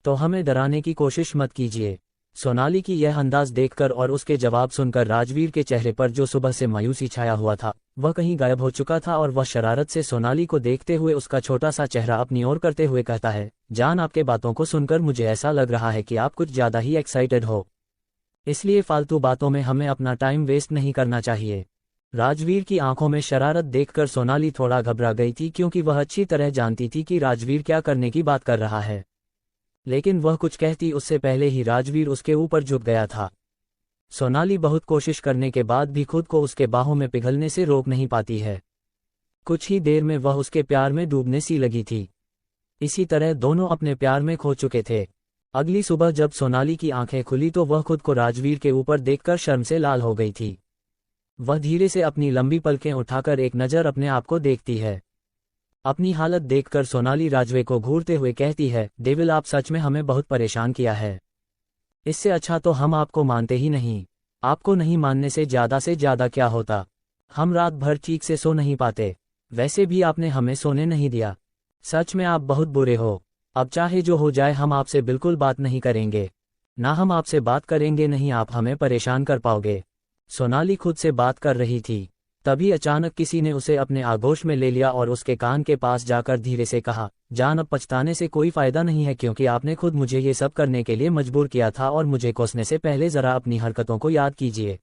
तो हमें डराने की कोशिश मत कीजिए। सोनाली की यह अंदाज देखकर और उसके जवाब सुनकर राजवीर के चेहरे पर जो सुबह से मायूसी छाया हुआ था वह कहीं गायब हो चुका था और वह शरारत से सोनाली को देखते हुए उसका छोटा सा चेहरा अपनी ओर करते हुए कहता है, जान आपके बातों को सुनकर मुझे ऐसा लग रहा है कि आप कुछ ज्यादा ही एक्साइटेड हो, इसलिए फालतू बातों में हमें अपना टाइम वेस्ट नहीं करना चाहिए। राजवीर की आंखों में शरारत देखकर सोनाली थोड़ा घबरा गई थी, क्योंकि वह अच्छी तरह जानती थी कि राजवीर क्या करने की बात कर रहा है, लेकिन वह कुछ कहती उससे पहले ही राजवीर उसके ऊपर झुक गया था। सोनाली बहुत कोशिश करने के बाद भी खुद को उसके बाहों में पिघलने से रोक नहीं पाती है। कुछ ही देर में वह उसके प्यार में डूबने सी लगी थी। इसी तरह दोनों अपने प्यार में खो चुके थे। अगली सुबह जब सोनाली की आंखें खुली तो वह खुद को राजवीर के ऊपर देखकर शर्म से लाल हो गई थी। वह धीरे से अपनी लंबी पलकें उठाकर एक नज़र अपने आप को देखती है। अपनी हालत देखकर सोनाली राजवीर को घूरते हुए कहती है, डेविल आप सच में हमें बहुत परेशान किया है। इससे अच्छा तो हम आपको मानते ही नहीं। आपको नहीं मानने से ज़्यादा क्या होता। हम रात भर ठीक से सो नहीं पाते। वैसे भी आपने हमें सोने नहीं दिया। सच में आप बहुत बुरे हो। अब चाहे जो हो जाए हम आपसे बिल्कुल बात नहीं करेंगे। ना हम आपसे बात करेंगे नहीं आप हमें परेशान कर पाओगे। सोनाली खुद से बात कर रही थी, तभी अचानक किसी ने उसे अपने आगोश में ले लिया और उसके कान के पास जाकर धीरे से कहा, जान अब पछताने से कोई फायदा नहीं है क्योंकि आपने खुद मुझे ये सब करने के लिए मजबूर किया था और मुझे कोसने से पहले जरा अपनी हरकतों को याद कीजिए।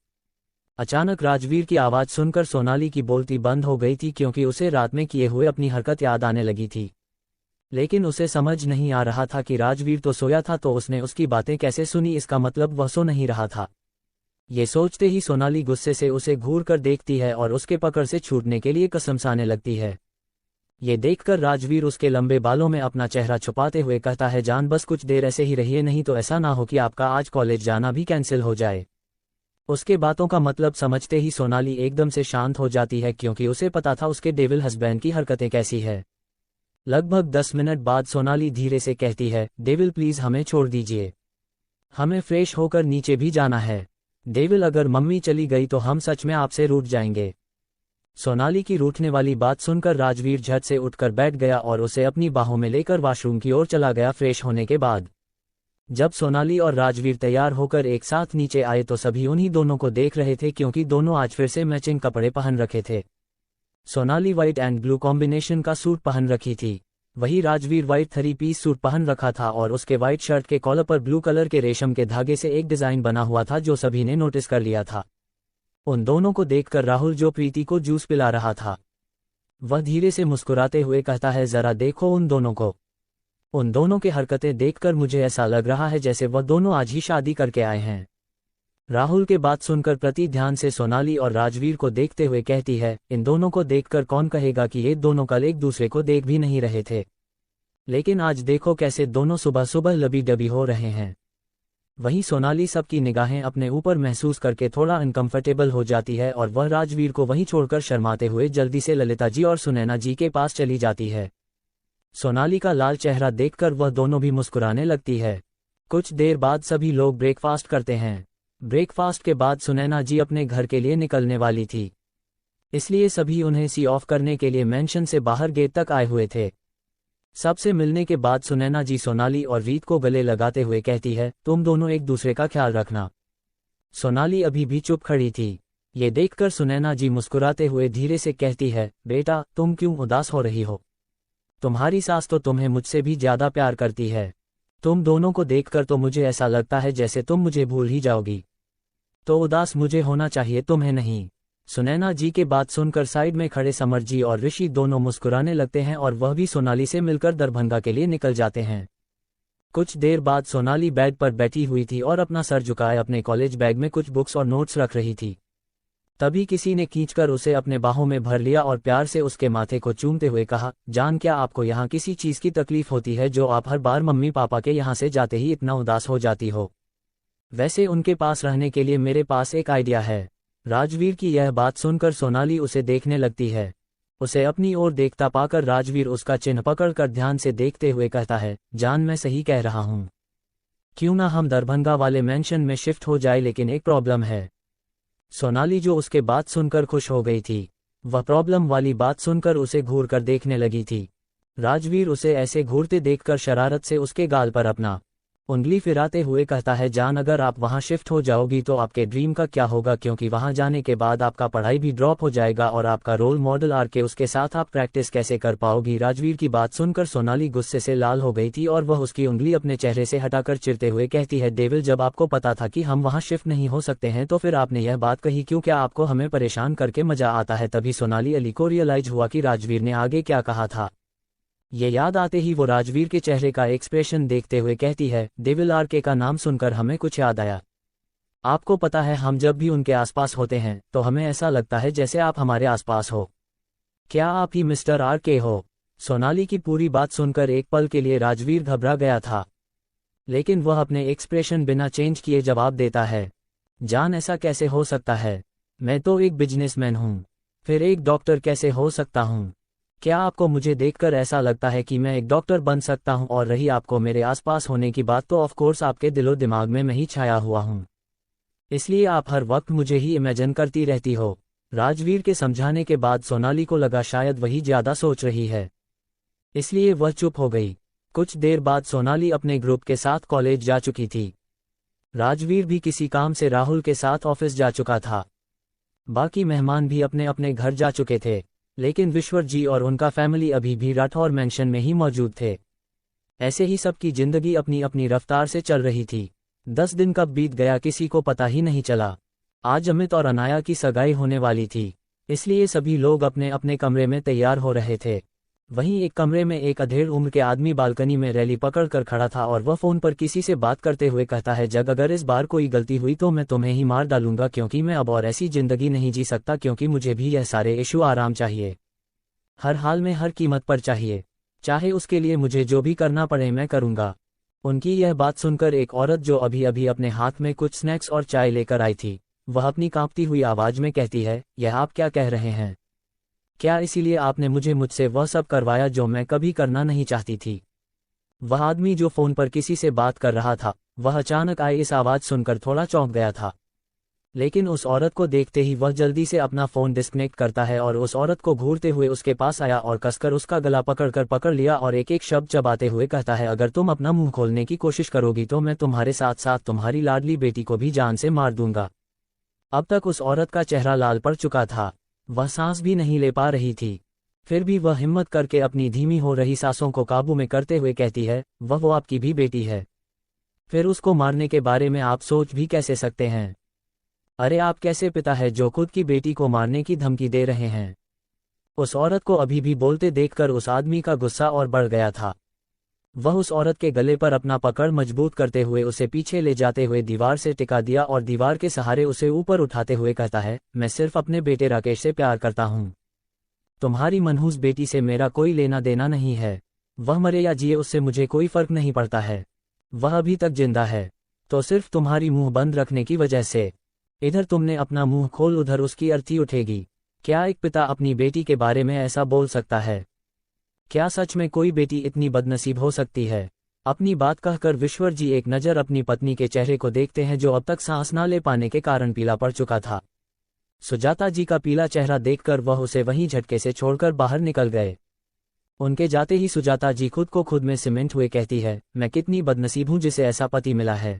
अचानक राजवीर की आवाज़ सुनकर सोनाली की बोलती बंद हो गई थी क्योंकि उसे रात में किए हुए अपनी हरकत याद आने लगी थी। लेकिन उसे समझ नहीं आ रहा था कि राजवीर तो सोया था तो उसने उसकी बातें कैसे सुनी, इसका मतलब वह सो नहीं रहा था। ये सोचते ही सोनाली गुस्से से उसे घूर कर देखती है और उसके पकड़ से छूटने के लिए कसमसाने लगती है। ये देखकर राजवीर उसके लंबे बालों में अपना चेहरा छुपाते हुए कहता है, जान बस कुछ देर ऐसे ही रहिए, नहीं तो ऐसा ना हो कि आपका आज कॉलेज जाना भी कैंसिल हो जाए। उसके बातों का मतलब समझते ही सोनाली एकदम से शांत हो जाती है क्योंकि उसे पता था उसके डेविल हस्बैंड की हरकतें कैसी है। लगभग 10 मिनट बाद सोनाली धीरे से कहती है, डेविल प्लीज हमें छोड़ दीजिए, हमें फ्रेश होकर नीचे भी जाना है। डेविल अगर मम्मी चली गई तो हम सच में आपसे रूठ जाएंगे। सोनाली की रूठने वाली बात सुनकर राजवीर झट से उठकर बैठ गया और उसे अपनी बाहों में लेकर वॉशरूम की ओर चला गया। फ्रेश होने के बाद जब सोनाली और राजवीर तैयार होकर एक साथ नीचे आए तो सभी उन्हीं दोनों को देख रहे थे क्योंकि दोनों आज फिर से मैचिंग कपड़े पहन रखे थे। Sonali white and blue combination का सूट पहन रखी थी, वही राजवीर व्हाइट 3-पीस सूट पहन रखा था और उसके व्हाइट शर्ट के कॉलर पर ब्लू कलर के रेशम के धागे से एक डिजाइन बना हुआ था जो सभी ने नोटिस कर लिया था। उन दोनों को देखकर राहुल जो प्रीति को जूस पिला रहा था, वह धीरे से मुस्कुराते हुए कहता है, जरा देखो उन दोनों को। उन दोनों के हरकतें देखकर मुझे ऐसा लग रहा है जैसे वह दोनों आज ही शादी करके आए हैं। राहुल के बात सुनकर प्रति ध्यान से सोनाली और राजवीर को देखते हुए कहती है, इन दोनों को देखकर कौन कहेगा कि ये दोनों कल एक दूसरे को देख भी नहीं रहे थे, लेकिन आज देखो कैसे दोनों सुबह सुबह लबी डबी हो रहे हैं। वहीं सोनाली सबकी निगाहें अपने ऊपर महसूस करके थोड़ा अनकंफर्टेबल हो जाती है और वह राजवीर को वहीं छोड़कर शर्माते हुए जल्दी से ललिता जी और सुनैना जी के पास चली जाती है। सोनाली का लाल चेहरा देखकर वह दोनों भी मुस्कुराने लगती है। कुछ देर बाद सभी लोग ब्रेकफास्ट करते हैं। ब्रेकफास्ट के बाद सुनैना जी अपने घर के लिए निकलने वाली थी, इसलिए सभी उन्हें सी ऑफ करने के लिए मेंशन से बाहर गेट तक आए हुए थे। सबसे मिलने के बाद सुनैना जी सोनाली और रीत को गले लगाते हुए कहती है, तुम दोनों एक दूसरे का ख्याल रखना। सोनाली अभी भी चुप खड़ी थी। ये देखकर सुनैना जी मुस्कुराते हुए धीरे से कहती है, बेटा तुम क्यों उदास हो रही हो? तुम्हारी सास तो तुम्हें मुझसे भी ज्यादा प्यार करती है। तुम दोनों को देखकर तो मुझे ऐसा लगता है जैसे तुम मुझे भूल ही जाओगी। तो उदास मुझे होना चाहिए, तुम्हें नहीं। सुनैना जी के बात सुनकर साइड में खड़े समर जी और ऋषि दोनों मुस्कुराने लगते हैं और वह भी सोनाली से मिलकर दरभंगा के लिए निकल जाते हैं। कुछ देर बाद सोनाली बेड पर बैठी हुई थी और अपना सर झुकाए अपने कॉलेज बैग में कुछ बुक्स और नोट्स रख रही थी। तभी किसी ने खींचकर उसे अपने बाहों में भर लिया और प्यार से उसके माथे को चूमते हुए कहा, जान क्या आपको यहाँ किसी चीज़ की तकलीफ होती है जो आप हर बार मम्मी पापा के यहाँ से जाते ही इतना उदास हो जाती हो? वैसे उनके पास रहने के लिए मेरे पास एक आइडिया है। राजवीर की यह बात सुनकर सोनाली उसे देखने लगती है। उसे अपनी ओर देखता पाकर राजवीर उसका चिन्ह पकड़कर ध्यान से देखते हुए कहता है, जान मैं सही कह रहा हूँ, क्यों ना हम दरभंगा वाले मेंशन में शिफ्ट हो जाए, लेकिन एक प्रॉब्लम है। सोनाली जो उसके बात सुनकर खुश हो गई थी, वह प्रॉब्लम वाली बात सुनकर उसे घूर कर देखने लगी थी। राजवीर उसे ऐसे घूरते देखकर शरारत से उसके गाल पर अपना उंगली फिराते हुए कहता है, जान अगर आप वहां शिफ्ट हो जाओगी तो आपके ड्रीम का क्या होगा, क्योंकि वहां जाने के बाद आपका पढ़ाई भी ड्रॉप हो जाएगा और आपका रोल मॉडल आके उसके साथ आप प्रैक्टिस कैसे कर पाओगी? राजवीर की बात सुनकर सोनाली गुस्से से लाल हो गई थी और वह उसकी उंगली अपने चेहरे से हटाकर चिढ़ते हुए कहती है, डेविल जब आपको पता था कि हम वहां शिफ्ट नहीं हो सकते हैं तो फिर आपने यह बात कही क्यों? क्या आपको हमें परेशान करके मजा आता है? तभी सोनाली अली को रियलाइज हुआ कि राजवीर ने आगे क्या कहा था। ये याद आते ही वो राजवीर के चेहरे का एक्सप्रेशन देखते हुए कहती है, डेविल आरके का नाम सुनकर हमें कुछ याद आया। आपको पता है हम जब भी उनके आसपास होते हैं तो हमें ऐसा लगता है जैसे आप हमारे आसपास हो। क्या आप ही मिस्टर आरके हो? सोनाली की पूरी बात सुनकर एक पल के लिए राजवीर घबरा गया था, लेकिन वह अपने एक्सप्रेशन बिना चेंज किए जवाब देता है, जान ऐसा कैसे हो सकता है, मैं तो एक बिजनेसमैन हूँ, फिर एक डॉक्टर कैसे हो सकता हूँ? क्या आपको मुझे देखकर ऐसा लगता है कि मैं एक डॉक्टर बन सकता हूँ? और रही आपको मेरे आसपास होने की बात, तो ऑफ कोर्स आपके दिलो दिमाग में मैं ही छाया हुआ हूँ, इसलिए आप हर वक्त मुझे ही इमेजिन करती रहती हो। राजवीर के समझाने के बाद सोनाली को लगा शायद वही ज्यादा सोच रही है, इसलिए वह चुप हो गई। कुछ देर बाद सोनाली अपने ग्रुप के साथ कॉलेज जा चुकी थी। राजवीर भी किसी काम से राहुल के साथ ऑफिस जा चुका था। बाकी मेहमान भी अपने अपने घर जा चुके थे, लेकिन विश्वर जी और उनका फैमिली अभी भी राठौर मैंशन में ही मौजूद थे। ऐसे ही सबकी जिंदगी अपनी अपनी रफ्तार से चल रही थी। 10 दिन कब बीत गया किसी को पता ही नहीं चला। आज अमित और अनाया की सगाई होने वाली थी, इसलिए सभी लोग अपने अपने कमरे में तैयार हो रहे थे। वहीं एक कमरे में एक अधेड़ उम्र के आदमी बालकनी में रैली पकड़ कर खड़ा था और वह फोन पर किसी से बात करते हुए कहता है, जग अगर इस बार कोई गलती हुई तो मैं तुम्हें ही मार डालूंगा, क्योंकि मैं अब और ऐसी जिंदगी नहीं जी सकता, क्योंकि मुझे भी यह सारे इशू आराम चाहिए, हर हाल में हर कीमत पर चाहिए, चाहे उसके लिए मुझे जो भी करना पड़े मैं करूंगा। उनकी यह बात सुनकर एक औरत जो अभी अभी अपने हाथ में कुछ स्नैक्स और चाय लेकर आई थी, वह अपनी कांपती हुई आवाज में कहती है, यह आप क्या कह रहे हैं? क्या इसीलिए आपने मुझसे वह सब करवाया जो मैं कभी करना नहीं चाहती थी? वह आदमी जो फोन पर किसी से बात कर रहा था, वह अचानक आई इस आवाज सुनकर थोड़ा चौंक गया था, लेकिन उस औरत को देखते ही वह जल्दी से अपना फोन डिस्कनेक्ट करता है और उस औरत को घूरते हुए उसके पास आया और कसकर उसका गला पकड़ लिया और एक एक शब्द चबाते हुए कहता है, अगर तुम अपना मुंह खोलने की कोशिश करोगी तो मैं तुम्हारे साथ साथ तुम्हारी लाडली बेटी को भी जान से मार दूंगा। अब तक उस औरत का चेहरा लाल पड़ चुका था, वह सांस भी नहीं ले पा रही थी, फिर भी वह हिम्मत करके अपनी धीमी हो रही सांसों को काबू में करते हुए कहती है, वो आपकी भी बेटी है, फिर उसको मारने के बारे में आप सोच भी कैसे सकते हैं? अरे आप कैसे पिता है जो खुद की बेटी को मारने की धमकी दे रहे हैं? उस औरत को अभी भी बोलते देखकर उस आदमी का गुस्सा और बढ़ गया था। वह उस औरत के गले पर अपना पकड़ मजबूत करते हुए उसे पीछे ले जाते हुए दीवार से टिका दिया और दीवार के सहारे उसे ऊपर उठाते हुए कहता है, मैं सिर्फ अपने बेटे राकेश से प्यार करता हूँ, तुम्हारी मनहूस बेटी से मेरा कोई लेना देना नहीं है, वह मरे या जिए उससे मुझे कोई फर्क नहीं पड़ता है, वह अभी तक जिंदा है तो सिर्फ तुम्हारी मुंह बंद रखने की वजह से। इधर तुमने अपना मुंह खोल उधर उसकी अर्थी उठेगी। क्या एक पिता अपनी बेटी के बारे में ऐसा बोल सकता है? क्या सच में कोई बेटी इतनी बदनसीब हो सकती है? अपनी बात कहकर विश्वर जी एक नज़र अपनी पत्नी के चेहरे को देखते हैं जो अब तक सांस न ले पाने के कारण पीला पड़ चुका था। सुजाता जी का पीला चेहरा देखकर वह उसे वहीं झटके से छोड़कर बाहर निकल गए। उनके जाते ही सुजाता जी खुद को खुद में सीमेंट हुए कहती है, मैं कितनी बदनसीब हूं जिसे ऐसा पति मिला है।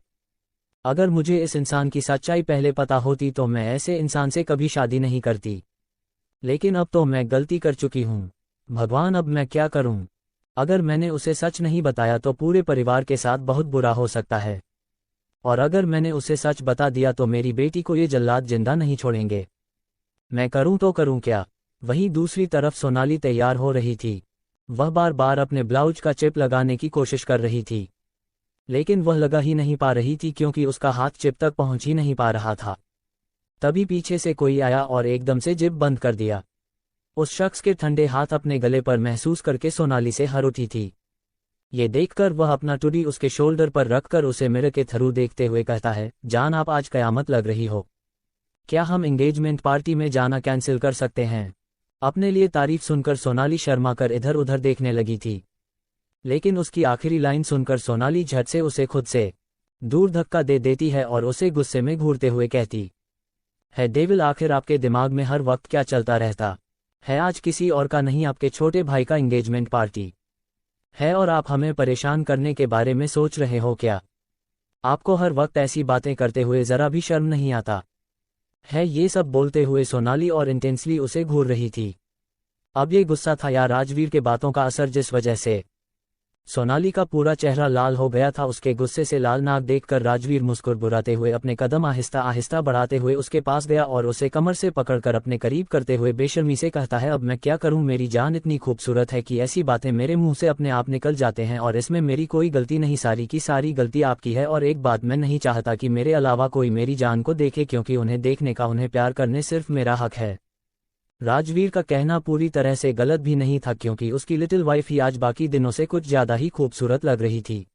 अगर मुझे इस इंसान की सच्चाई पहले पता होती तो मैं ऐसे इंसान से कभी शादी नहीं करती, लेकिन अब तो मैं गलती कर चुकी हूँ। भगवान अब मैं क्या करूँ? अगर मैंने उसे सच नहीं बताया तो पूरे परिवार के साथ बहुत बुरा हो सकता है, और अगर मैंने उसे सच बता दिया तो मेरी बेटी को ये जल्लाद जिंदा नहीं छोड़ेंगे। मैं करूँ तो करूँ क्या? वहीं दूसरी तरफ सोनाली तैयार हो रही थी। वह बार बार अपने ब्लाउज का चिप लगाने की कोशिश कर रही थी, लेकिन वह लगा ही नहीं पा रही थी क्योंकि उसका हाथ चिप तक पहुंच ही नहीं पा रहा था। तभी पीछे से कोई आया और एकदम से जिप बंद कर दिया। उस शख्स के ठंडे हाथ अपने गले पर महसूस करके सोनाली से हर उठी थी। ये देखकर वह अपना टुडी उसके शोल्डर पर रखकर उसे मिरर के थ्रू देखते हुए कहता है, जान आप आज कयामत लग रही हो, क्या हम एंगेजमेंट पार्टी में जाना कैंसिल कर सकते हैं? अपने लिए तारीफ सुनकर सोनाली शर्मा कर इधर उधर देखने लगी थी, लेकिन उसकी आखिरी लाइन सुनकर सोनाली झट से उसे खुद से दूर धक्का दे देती है और उसे गुस्से में घूरते हुए कहती है, डेविल आखिर आपके दिमाग में हर वक्त क्या चलता रहता है? आज किसी और का नहीं आपके छोटे भाई का एंगेजमेंट पार्टी है और आप हमें परेशान करने के बारे में सोच रहे हो क्या? आपको हर वक्त ऐसी बातें करते हुए जरा भी शर्म नहीं आता है? ये सब बोलते हुए सोनाली और इंटेंसली उसे घूर रही थी। अब ये गुस्सा था या राजवीर के बातों का असर जिस वजह से सोनाली का पूरा चेहरा लाल हो गया था। उसके गुस्से से लाल नाक देखकर राजवीर मुस्कुराते हुए अपने कदम आहिस्ता आहिस्ता बढ़ाते हुए उसके पास गया और उसे कमर से पकड़कर अपने करीब करते हुए बेशर्मी से कहता है, अब मैं क्या करूं? मेरी जान इतनी खूबसूरत है कि ऐसी बातें मेरे मुंह से अपने आप निकल जाते हैं और इसमें मेरी कोई गलती नहीं, सारी की सारी गलती आपकी है। और एक बात, मैं नहीं चाहता कि मेरे अलावा कोई मेरी जान को देखे, क्योंकि उन्हें देखने का, उन्हें प्यार करने सिर्फ मेरा हक है। राजवीर का कहना पूरी तरह से गलत भी नहीं था क्योंकि उसकी लिटिल वाइफ ही आज बाकी दिनों से कुछ ज्यादा ही खूबसूरत लग रही थी।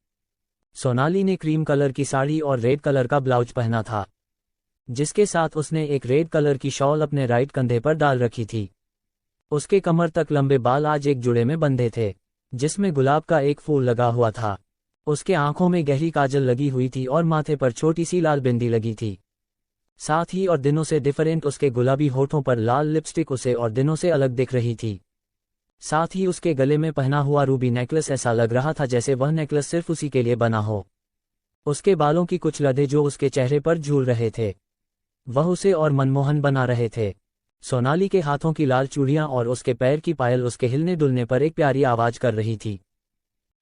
सोनाली ने क्रीम कलर की साड़ी और रेड कलर का ब्लाउज पहना था, जिसके साथ उसने एक रेड कलर की शॉल अपने राइट कंधे पर डाल रखी थी। उसके कमर तक लंबे बाल आज एक जुड़े में बंधे थे, जिसमें गुलाब का एक फूल लगा हुआ था। उसके आंखों में गहरी काजल लगी हुई थी और माथे पर छोटी सी लाल बिंदी लगी थी। साथ ही और दिनों से डिफरेंट उसके गुलाबी होठों पर लाल लिपस्टिक उसे और दिनों से अलग दिख रही थी। साथ ही उसके गले में पहना हुआ रूबी नेकलेस ऐसा लग रहा था जैसे वह नेकलेस सिर्फ उसी के लिए बना हो। उसके बालों की कुछ लदे जो उसके चेहरे पर झूल रहे थे, वह उसे और मनमोहन बना रहे थे। सोनाली के हाथों की लाल चूड़ियां और उसके पैर की पायल उसके हिलने डुलने पर एक प्यारी आवाज कर रही थी,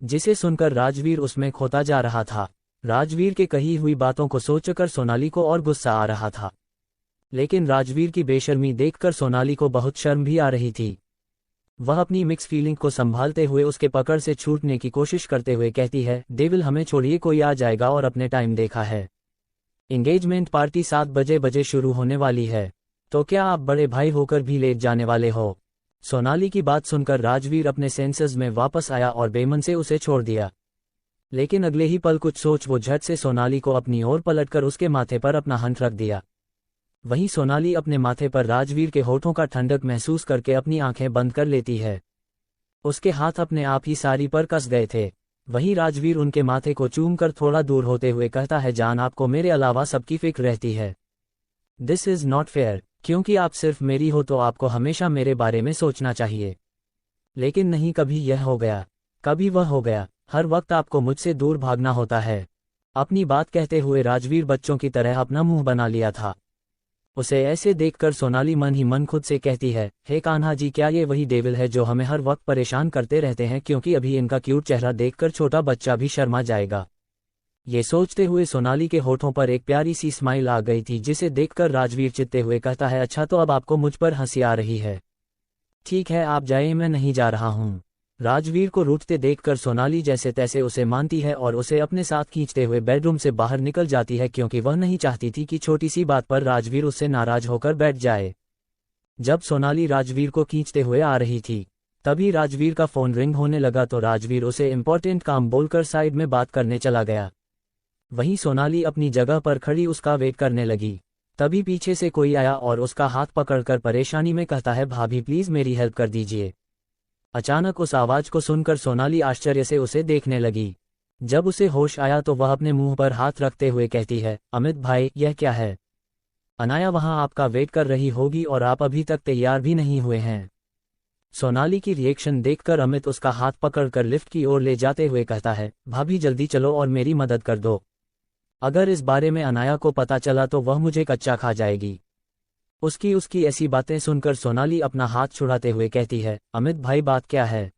जिसे सुनकर राजवीर उसमें खोता जा रहा था। राजवीर के कही हुई बातों को सोचकर सोनाली को और गुस्सा आ रहा था, लेकिन राजवीर की बेशर्मी देखकर सोनाली को बहुत शर्म भी आ रही थी। वह अपनी मिक्स फीलिंग को संभालते हुए उसके पकड़ से छूटने की कोशिश करते हुए कहती है, डेविल हमें छोड़िए, कोई आ जाएगा और अपने टाइम देखा है। एंगेजमेंट पार्टी 7 बजे शुरू होने वाली है, तो क्या आप बड़े भाई होकर भी लेट जाने वाले हो? सोनाली की बात सुनकर राजवीर अपने सेंसेस में वापस आया और बेमन से उसे छोड़ दिया। लेकिन अगले ही पल कुछ सोच वो झट से सोनाली को अपनी ओर पलटकर उसके माथे पर अपना हाथ रख दिया। वहीं सोनाली अपने माथे पर राजवीर के होठों का ठंडक महसूस करके अपनी आंखें बंद कर लेती है। उसके हाथ अपने आप ही साड़ी पर कस गए थे। वहीं राजवीर उनके माथे को चूमकर थोड़ा दूर होते हुए कहता है, जान आपको मेरे अलावा सबकी फिक्र रहती है। दिस इज नॉट फेयर, क्योंकि आप सिर्फ मेरी हो तो आपको हमेशा मेरे बारे में सोचना चाहिए। लेकिन नहीं, कभी यह हो गया, कभी वह हो गया, हर वक्त आपको मुझसे दूर भागना होता है। अपनी बात कहते हुए राजवीर बच्चों की तरह अपना मुंह बना लिया था। उसे ऐसे देखकर सोनाली मन ही मन खुद से कहती है, हे कान्हा जी, क्या ये वही डेविल है जो हमें हर वक्त परेशान करते रहते हैं? क्योंकि अभी इनका क्यूट चेहरा देखकर छोटा बच्चा भी शर्मा जाएगा। ये सोचते हुए सोनाली के होठों पर एक प्यारी सी स्माइल आ गई थी, जिसे देखकर राजवीर चित्ते हुए कहता है, अच्छा तो अब आपको मुझ पर हंसी आ रही है। ठीक है, आप जाइए, मैं नहीं जा रहा हूँ। राजवीर को रूठते देखकर सोनाली जैसे तैसे उसे मानती है और उसे अपने साथ खींचते हुए बेडरूम से बाहर निकल जाती है, क्योंकि वह नहीं चाहती थी कि छोटी सी बात पर राजवीर उससे नाराज होकर बैठ जाए। जब सोनाली राजवीर को खींचते हुए आ रही थी, तभी राजवीर का फोन रिंग होने लगा तो राजवीर उसे इंपॉर्टेंट काम बोलकर साइड में बात करने चला गया। वहीं सोनाली अपनी जगह पर खड़ी उसका वेट करने लगी। तभी पीछे से कोई आया और उसका हाथ पकड़कर परेशानी में कहता है, भाभी प्लीज मेरी हेल्प कर दीजिए। अचानक उस आवाज को सुनकर सोनाली आश्चर्य से उसे देखने लगी। जब उसे होश आया तो वह अपने मुंह पर हाथ रखते हुए कहती है, अमित भाई, यह क्या है? अनाया वहां आपका वेट कर रही होगी और आप अभी तक तैयार भी नहीं हुए हैं। सोनाली की रिएक्शन देखकर अमित उसका हाथ पकड़कर लिफ्ट की ओर ले जाते हुए कहता है, भाभी जल्दी चलो और मेरी मदद कर दो। अगर इस बारे में अनाया को पता चला तो वह मुझे कच्चा खा जाएगी। उसकी ऐसी बातें सुनकर सोनाली अपना हाथ छुड़ाते हुए कहती है, अमित भाई बात क्या है?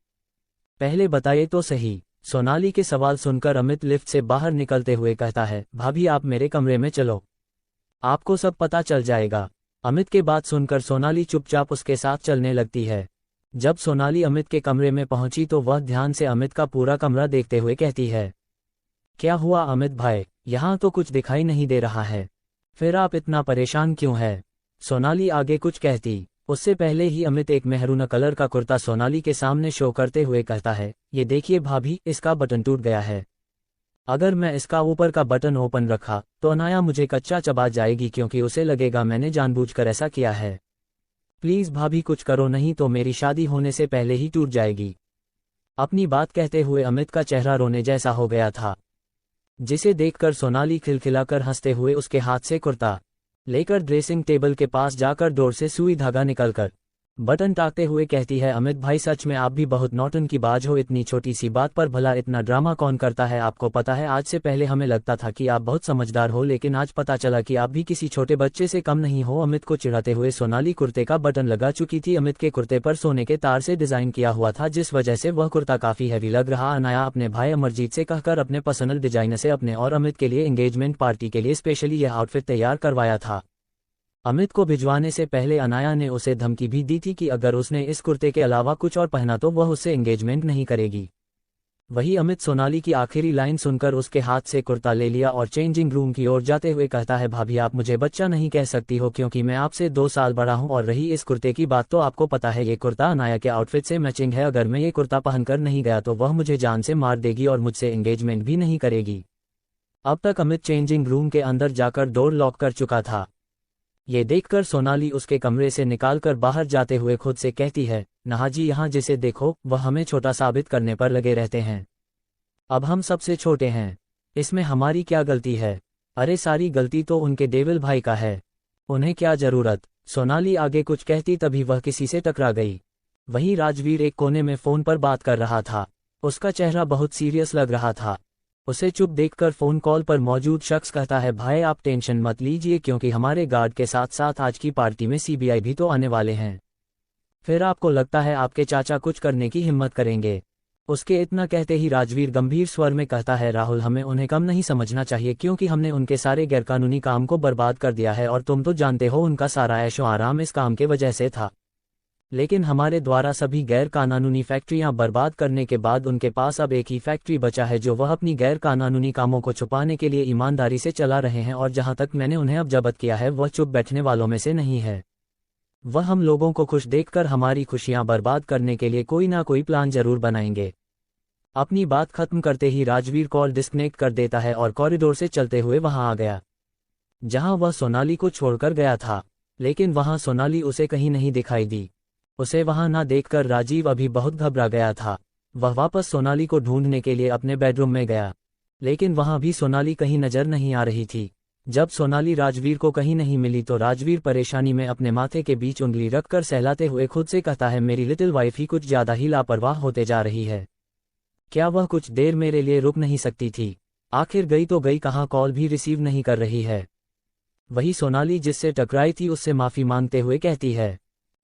पहले बताइए तो सही। सोनाली के सवाल सुनकर अमित लिफ्ट से बाहर निकलते हुए कहता है, भाभी आप मेरे कमरे में चलो, आपको सब पता चल जाएगा। अमित के बात सुनकर सोनाली चुपचाप उसके साथ चलने लगती है। जब सोनाली अमित के कमरे में पहुंची तो वह ध्यान से अमित का पूरा कमरा देखते हुए कहती है, क्या हुआ अमित भाई, यहाँ तो कुछ दिखाई नहीं दे रहा है, फिर आप इतना परेशान क्यों है? सोनाली आगे कुछ कहती, उससे पहले ही अमित एक मेहरून कलर का कुर्ता सोनाली के सामने शो करते हुए कहता है, ये देखिए भाभी, इसका बटन टूट गया है। अगर मैं इसका ऊपर का बटन ओपन रखा तो अनाया मुझे कच्चा चबा जाएगी, क्योंकि उसे लगेगा मैंने जानबूझकर ऐसा किया है। प्लीज भाभी कुछ करो, नहीं तो मेरी शादी होने से पहले ही टूट जाएगी। अपनी बात कहते हुए अमित का चेहरा रोने जैसा हो गया था, जिसे देखकर सोनाली खिलखिलाकर हंसते हुए उसके हाथ से कुर्ता लेकर ड्रेसिंग टेबल के पास जाकर डोर से सुई धागा निकलकर बटन टाकते हुए कहती है, अमित भाई सच में आप भी बहुत नौटंकीबाज हो। इतनी छोटी सी बात पर भला इतना ड्रामा कौन करता है? आपको पता है, आज से पहले हमें लगता था कि आप बहुत समझदार हो, लेकिन आज पता चला कि आप भी किसी छोटे बच्चे से कम नहीं हो। अमित को चिढ़ाते हुए सोनाली कुर्ते का बटन लगा चुकी थी। अमित के कुर्ते पर सोने के तार से डिजाइन किया हुआ था, जिस वजह से वह कुर्ता काफी हैवी लग रहा। अनाया अपने भाई अमरजीत से कहकर अपने पसंद डिजाइनर से अपने और अमित के लिए एंगेजमेंट पार्टी के लिए स्पेशली यह आउटफिट तैयार करवाया था। अमित को भिजवाने से पहले अनाया ने उसे धमकी भी दी थी कि अगर उसने इस कुर्ते के अलावा कुछ और पहना तो वह उससे एंगेजमेंट नहीं करेगी। वही अमित सोनाली की आखिरी लाइन सुनकर उसके हाथ से कुर्ता ले लिया और चेंजिंग रूम की ओर जाते हुए कहता है, भाभी आप मुझे बच्चा नहीं कह सकती हो क्योंकि मैं आपसे 2 साल बड़ा हूं, और रही इस कुर्ते की बात तो आपको पता है ये कुर्ता अनाया के आउटफिट से मैचिंग है। अगर मैं ये कुर्ता पहनकर नहीं गया तो वह मुझे जान से मार देगी और मुझसे एंगेजमेंट भी नहीं करेगी। अब तक अमित चेंजिंग रूम के अंदर जाकर डोर लॉक कर चुका था। ये देखकर सोनाली उसके कमरे से निकालकर बाहर जाते हुए खुद से कहती है, नहा जी यहाँ जिसे देखो वह हमें छोटा साबित करने पर लगे रहते हैं। अब हम सबसे छोटे हैं, इसमें हमारी क्या गलती है? अरे सारी गलती तो उनके डेविल भाई का है, उन्हें क्या जरूरत। सोनाली आगे कुछ कहती तभी वह किसी से टकरा गई। वहीं राजवीर एक कोने में फोन पर बात कर रहा था। उसका चेहरा बहुत सीरियस लग रहा था। उसे चुप देखकर फोन कॉल पर मौजूद शख्स कहता है, भाई आप टेंशन मत लीजिए क्योंकि हमारे गार्ड के साथ साथ आज की पार्टी में सीबीआई भी तो आने वाले हैं। फिर आपको लगता है आपके चाचा कुछ करने की हिम्मत करेंगे? उसके इतना कहते ही राजवीर गंभीर स्वर में कहता है, राहुल हमें उन्हें कम नहीं समझना चाहिए क्योंकि हमने उनके सारे गैरकानूनी काम को बर्बाद कर दिया है और तुम तो जानते हो उनका सारा ऐशो आराम इस काम के वजह से था। लेकिन हमारे द्वारा सभी गैर कानूनी फैक्ट्रियां बर्बाद करने के बाद उनके पास अब एक ही फैक्ट्री बचा है जो वह अपनी गैर कानूनी कामों को छुपाने के लिए ईमानदारी से चला रहे हैं, और जहां तक मैंने उन्हें अब जब्त किया है वह चुप बैठने वालों में से नहीं है। वह हम लोगों को खुश देखकर हमारी खुशियां बर्बाद करने के लिए कोई ना कोई प्लान जरूर बनाएंगे। अपनी बात खत्म करते ही राजवीर कॉल डिस्कनेक्ट कर देता है और कॉरिडोर से चलते हुए वहां आ गया जहां वह सोनाली को छोड़कर गया था। लेकिन वहां सोनाली उसे कहीं नहीं दिखाई दी। उसे वहां ना देखकर राजीव अभी बहुत घबरा गया था। वह वापस सोनाली को ढूंढने के लिए अपने बेडरूम में गया, लेकिन वहां भी सोनाली कहीं नजर नहीं आ रही थी। जब सोनाली राजवीर को कहीं नहीं मिली तो राजवीर परेशानी में अपने माथे के बीच उंगली रखकर सहलाते हुए खुद से कहता है, मेरी लिटिल वाइफ ही कुछ ज्यादा ही लापरवाह होते जा रही है। क्या वह कुछ देर मेरे लिए रुक नहीं सकती थी? आखिर गई तो गई कहाँ, कॉल भी रिसीव नहीं कर रही है। वही सोनाली जिससे टकराई थी उससे माफी मांगते हुए कहती है,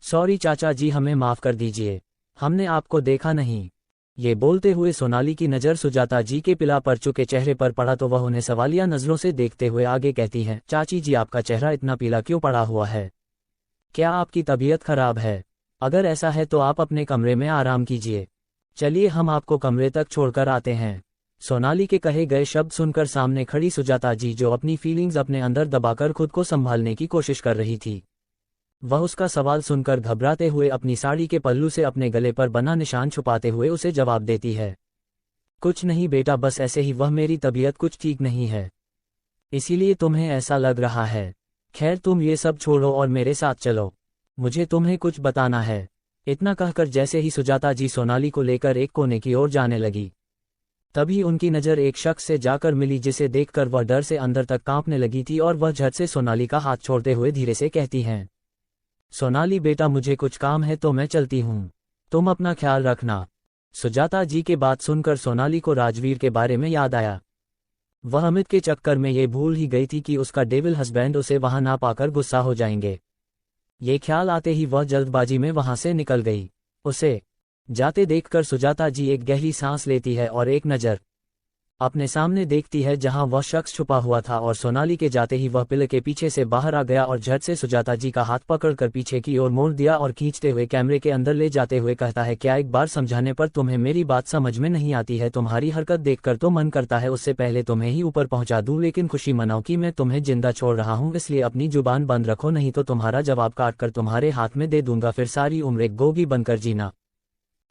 सॉरी चाचा जी हमें माफ कर दीजिए, हमने आपको देखा नहीं। ये बोलते हुए सोनाली की नज़र सुजाता जी के पिला पड़ चुके चेहरे पर पड़ा तो वह उन्हें सवालिया नजरों से देखते हुए आगे कहती हैं, चाची जी आपका चेहरा इतना पीला क्यों पड़ा हुआ है? क्या आपकी तबीयत खराब है? अगर ऐसा है तो आप अपने कमरे में आराम कीजिए, चलिए हम आपको कमरे तक छोड़कर आते हैं। सोनाली के कहे गए शब्द सुनकर सामने खड़ी सुजाता जी जो अपनी फीलिंग्स अपने अंदर दबाकर खुद को संभालने की कोशिश कर रही थी, वह उसका सवाल सुनकर घबराते हुए अपनी साड़ी के पल्लू से अपने गले पर बना निशान छुपाते हुए उसे जवाब देती है, कुछ नहीं बेटा, बस ऐसे ही, वह मेरी तबीयत कुछ ठीक नहीं है इसीलिए तुम्हें ऐसा लग रहा है। खैर तुम ये सब छोड़ो और मेरे साथ चलो, मुझे तुम्हें कुछ बताना है। इतना कहकर जैसे ही सुजाता जी सोनाली को लेकर एक कोने की ओर जाने लगी, तभी उनकी नज़र एक शख्स से जाकर मिली जिसे देखकर वह डर से अंदर तक कांपने लगी थी और वह झट से सोनाली का हाथ छोड़ते हुए धीरे से कहती हैं, सोनाली बेटा मुझे कुछ काम है तो मैं चलती हूँ, तुम अपना ख्याल रखना। सुजाता जी के बात सुनकर सोनाली को राजवीर के बारे में याद आया। वह अमित के चक्कर में ये भूल ही गई थी कि उसका डेविल हस्बैंड उसे वहां ना पाकर गुस्सा हो जाएंगे। ये ख्याल आते ही वह जल्दबाजी में वहां से निकल गई। उसे जाते देखकर सुजाता जी एक गहरी सांस लेती है और एक नज़र अपने सामने देखती है जहां वह शख्स छुपा हुआ था, और सोनाली के जाते ही वह पिल के पीछे से बाहर आ गया और झट से सुजाता जी का हाथ पकड़कर पीछे की ओर मोड़ दिया और खींचते हुए कैमरे के अंदर ले जाते हुए कहता है, क्या एक बार समझाने पर तुम्हें मेरी बात समझ में नहीं आती है? तुम्हारी हरकत देखकर तो मन करता है उससे पहले तुम्हें ही ऊपर पहुंचा दूं, लेकिन खुशी मनाओ कि मैं तुम्हें जिंदा छोड़ रहा हूं, इसलिए अपनी जुबान बंद रखो नहीं तो तुम्हारा जवाब काट कर तुम्हारे हाथ में दे दूंगा, फिर सारी उम्र एक गोगी बनकर जीना।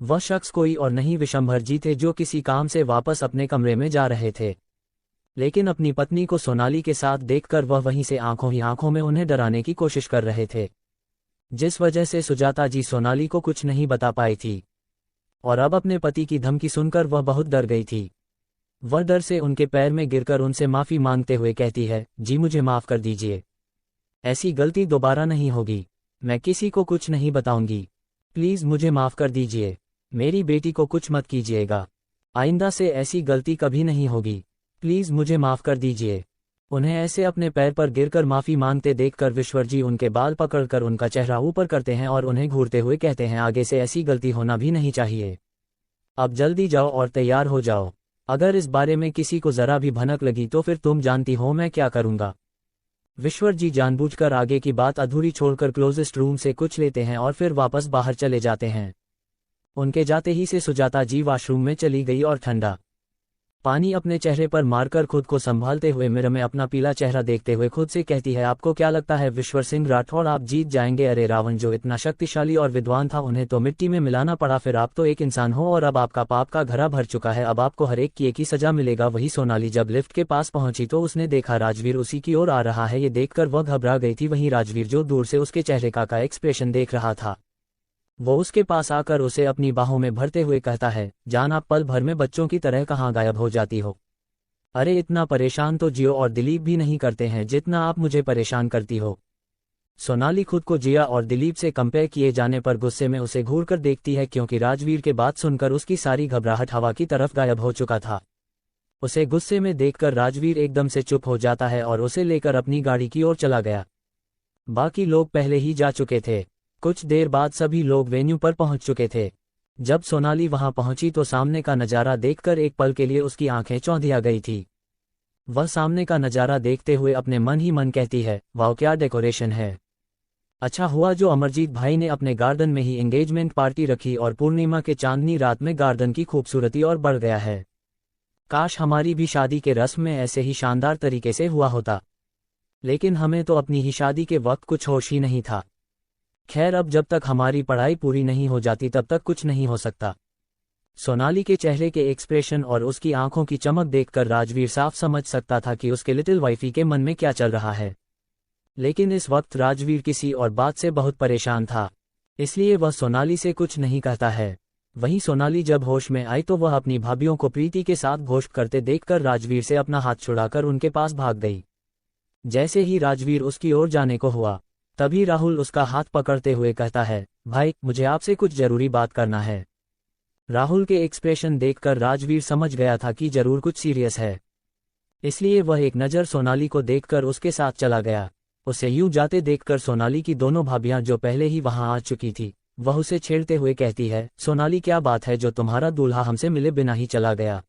वह शख्स कोई और नहीं विशंभर जी थे जो किसी काम से वापस अपने कमरे में जा रहे थे, लेकिन अपनी पत्नी को सोनाली के साथ देखकर वह वहीं से आंखों ही आंखों में उन्हें डराने की कोशिश कर रहे थे, जिस वजह से सुजाता जी सोनाली को कुछ नहीं बता पाई थी। और अब अपने पति की धमकी सुनकर वह बहुत डर गई थी। वह डर से उनके पैर में गिरकर उनसे माफी मांगते हुए कहती है, जी मुझे माफ कर दीजिए, ऐसी गलती दोबारा नहीं होगी, मैं किसी को कुछ नहीं बताऊंगी, प्लीज मुझे माफ कर दीजिए, मेरी बेटी को कुछ मत कीजिएगा, आइंदा से ऐसी गलती कभी नहीं होगी, प्लीज मुझे माफ कर दीजिए। उन्हें ऐसे अपने पैर पर गिरकर माफी मांगते देखकर विश्वर जी उनके बाल पकड़कर उनका चेहरा ऊपर करते हैं और उन्हें घूरते हुए कहते हैं, आगे से ऐसी गलती होना भी नहीं चाहिए, अब जल्दी जाओ और तैयार हो जाओ, अगर इस बारे में किसी को जरा भी भनक लगी तो फिर तुम जानती हो मैं क्या करूंगा। विश्वर जी जानबूझकर आगे की बात अधूरी छोड़कर क्लोजेस्ट रूम से कुछ लेते हैं और फिर वापस बाहर चले जाते हैं। उनके जाते ही से सुजाता जी वॉशरूम में चली गई और ठंडा पानी अपने चेहरे पर मारकर खुद को संभालते हुए मिरर में अपना पीला चेहरा देखते हुए खुद से कहती है, आपको क्या लगता है विश्वर सिंह राठौड़, आप जीत जाएंगे? अरे रावण जो इतना शक्तिशाली और विद्वान था, उन्हें तो मिट्टी में मिलाना पड़ा। फिर आप तो एक इंसान हो और अब आपका पाप का घड़ा भर चुका है, अब आपको हर एक किए की सजा मिलेगा। वही सोनाली जब लिफ्ट के पास पहुंची तो उसने देखा राजवीर उसी की ओर आ रहा है। ये देखकर वह घबरा गई थी। वहीं राजवीर जो दूर से उसके चेहरे का एक्सप्रेशन देख रहा था, वो उसके पास आकर उसे अपनी बाहों में भरते हुए कहता है, जान आप पल भर में बच्चों की तरह कहाँ गायब हो जाती हो? अरे इतना परेशान तो जियो और दिलीप भी नहीं करते हैं जितना आप मुझे परेशान करती हो। सोनाली खुद को जिया और दिलीप से कंपेयर किए जाने पर गुस्से में उसे घूरकर देखती है, क्योंकि राजवीर के बात सुनकर उसकी सारी घबराहट हवा की तरफ गायब हो चुका था। उसे गुस्से में देखकर राजवीर एकदम से चुप हो जाता है और उसे लेकर अपनी गाड़ी की ओर चला गया। बाकी लोग पहले ही जा चुके थे। कुछ देर बाद सभी लोग वेन्यू पर पहुंच चुके थे। जब सोनाली वहां पहुंची तो सामने का नजारा देखकर एक पल के लिए उसकी आंखें चौंधिया गई थी। वह सामने का नजारा देखते हुए अपने मन ही मन कहती है, वाह क्या डेकोरेशन है। अच्छा हुआ जो अमरजीत भाई ने अपने गार्डन में ही एंगेजमेंट पार्टी रखी और पूर्णिमा के चांदनी रात में गार्डन की खूबसूरती और बढ़ गया है। काश हमारी भी शादी के रस्म में ऐसे ही शानदार तरीके से हुआ होता, लेकिन हमें तो अपनी ही शादी के वक्त कुछ होश ही नहीं था। खैर अब जब तक हमारी पढ़ाई पूरी नहीं हो जाती तब तक कुछ नहीं हो सकता। सोनाली के चेहरे के एक्सप्रेशन और उसकी आंखों की चमक देखकर राजवीर साफ समझ सकता था कि उसके लिटिल वाइफी के मन में क्या चल रहा है। लेकिन इस वक्त राजवीर किसी और बात से बहुत परेशान था, इसलिए वह सोनाली से कुछ नहीं कहता है। वहीं सोनाली जब होश में आई तो वह अपनी भाभियों को प्रीति के साथ घोषित करते देखकर राजवीर से अपना हाथ छुड़ाकर उनके पास भाग गई। जैसे ही राजवीर उसकी ओर जाने को हुआ, तभी राहुल उसका हाथ पकड़ते हुए कहता है, भाई मुझे आपसे कुछ जरूरी बात करना है। राहुल के एक्सप्रेशन देखकर राजवीर समझ गया था कि जरूर कुछ सीरियस है, इसलिए वह एक नज़र सोनाली को देखकर उसके साथ चला गया। उसे यूं जाते देखकर सोनाली की दोनों भाभियां जो पहले ही वहां आ चुकी थी, वह उसे छेड़ते हुए कहती है, सोनाली क्या बात है जो तुम्हारा दूल्हा हमसे मिले बिना ही चला गया?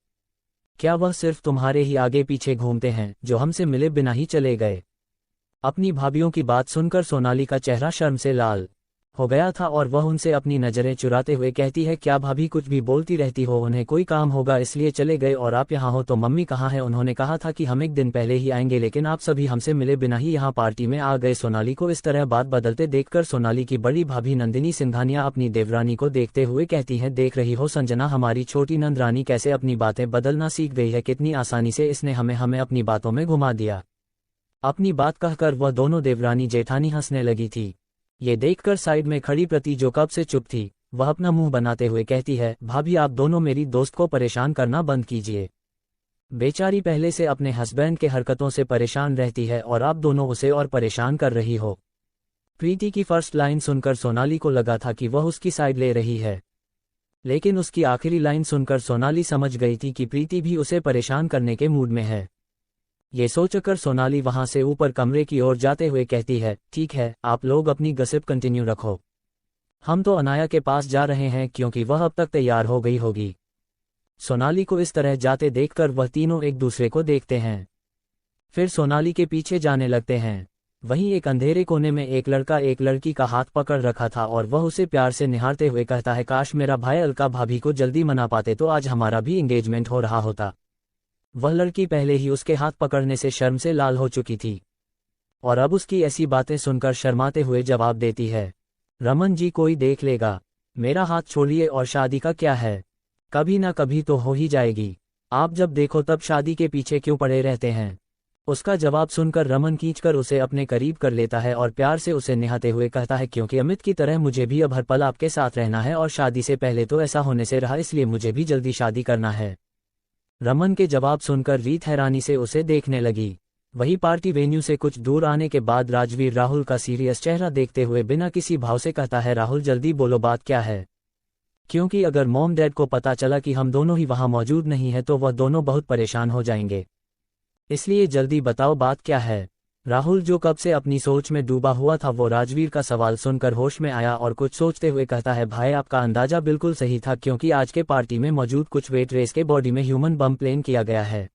क्या वह सिर्फ तुम्हारे ही आगे पीछे घूमते हैं जो हमसे मिले बिना ही चले गए? अपनी भाभियों की बात सुनकर सोनाली का चेहरा शर्म से लाल हो गया था और वह उनसे अपनी नज़रें चुराते हुए कहती है, क्या भाभी कुछ भी बोलती रहती हो? उन्हें कोई काम होगा इसलिए चले गए और आप यहाँ हो तो मम्मी कहाँ है? उन्होंने कहा था कि हम एक दिन पहले ही आएंगे, लेकिन आप सभी हमसे मिले बिना ही यहाँ पार्टी में आ गए। सोनाली को इस तरह बात बदलते देखकर सोनाली की बड़ी भाभी नंदिनी सिंघानिया अपनी देवरानी को देखते हुए कहती है, देख रही हो संजना, हमारी छोटी नंदरानी कैसे अपनी बातें बदलना सीख गई है, कितनी आसानी से इसने हमें अपनी बातों में घुमा दिया। अपनी बात कहकर वह दोनों देवरानी जेठानी हंसने लगी थी। ये देखकर साइड में खड़ी प्रति जो कब से चुप थी, वह अपना मुंह बनाते हुए कहती है, भाभी आप दोनों मेरी दोस्त को परेशान करना बंद कीजिए। बेचारी पहले से अपने हस्बैंड के हरकतों से परेशान रहती है और आप दोनों उसे और परेशान कर रही हो। प्रीति की फर्स्ट लाइन सुनकर सोनाली को लगा था कि वह उसकी साइड ले रही है, लेकिन उसकी आखिरी लाइन सुनकर सोनाली समझ गई थी कि प्रीति भी उसे परेशान करने के मूड में है। ये सोचकर सोनाली वहां से ऊपर कमरे की ओर जाते हुए कहती है, ठीक है आप लोग अपनी गसिप कंटिन्यू रखो, हम तो अनाया के पास जा रहे हैं क्योंकि वह अब तक तैयार हो गई होगी। सोनाली को इस तरह जाते देखकर वह तीनों एक दूसरे को देखते हैं, फिर सोनाली के पीछे जाने लगते हैं। वहीं एक अंधेरे कोने में एक लड़का एक लड़की का हाथ पकड़ रखा था और वह उसे प्यार से निहारते हुए कहता है, काश मेरा भाई अलका भाभी को जल्दी मना पाते तो आज हमारा भी एंगेजमेंट हो रहा होता। वह लड़की पहले ही उसके हाथ पकड़ने से शर्म से लाल हो चुकी थी और अब उसकी ऐसी बातें सुनकर शर्माते हुए जवाब देती है, रमन जी कोई देख लेगा, मेरा हाथ छोड़िए और शादी का क्या है, कभी ना कभी तो हो ही जाएगी, आप जब देखो तब शादी के पीछे क्यों पड़े रहते हैं। उसका जवाब सुनकर रमन खींचकर उसे अपने करीब कर लेता है और प्यार से उसे निहाते हुए कहता है, क्योंकि अमित की तरह मुझे भी अब हर पल आपके साथ रहना है और शादी से पहले तो ऐसा होने से रहा, इसलिए मुझे भी जल्दी शादी करना है। रमन के जवाब सुनकर रीत हैरानी से उसे देखने लगी। वही पार्टी वेन्यू से कुछ दूर आने के बाद राजवीर राहुल का सीरियस चेहरा देखते हुए बिना किसी भाव से कहता है, राहुल जल्दी बोलो बात क्या है, क्योंकि अगर मॉम डैड को पता चला कि हम दोनों ही वहां मौजूद नहीं है तो वह दोनों बहुत परेशान हो जाएंगे, इसलिए जल्दी बताओ बात क्या है। राहुल जो कब से अपनी सोच में डूबा हुआ था वो राजवीर का सवाल सुनकर होश में आया और कुछ सोचते हुए कहता है, भाई आपका अंदाजा बिल्कुल सही था, क्योंकि आज के पार्टी में मौजूद कुछ वेट रेस के बॉडी में ह्यूमन बम प्लान किया गया है,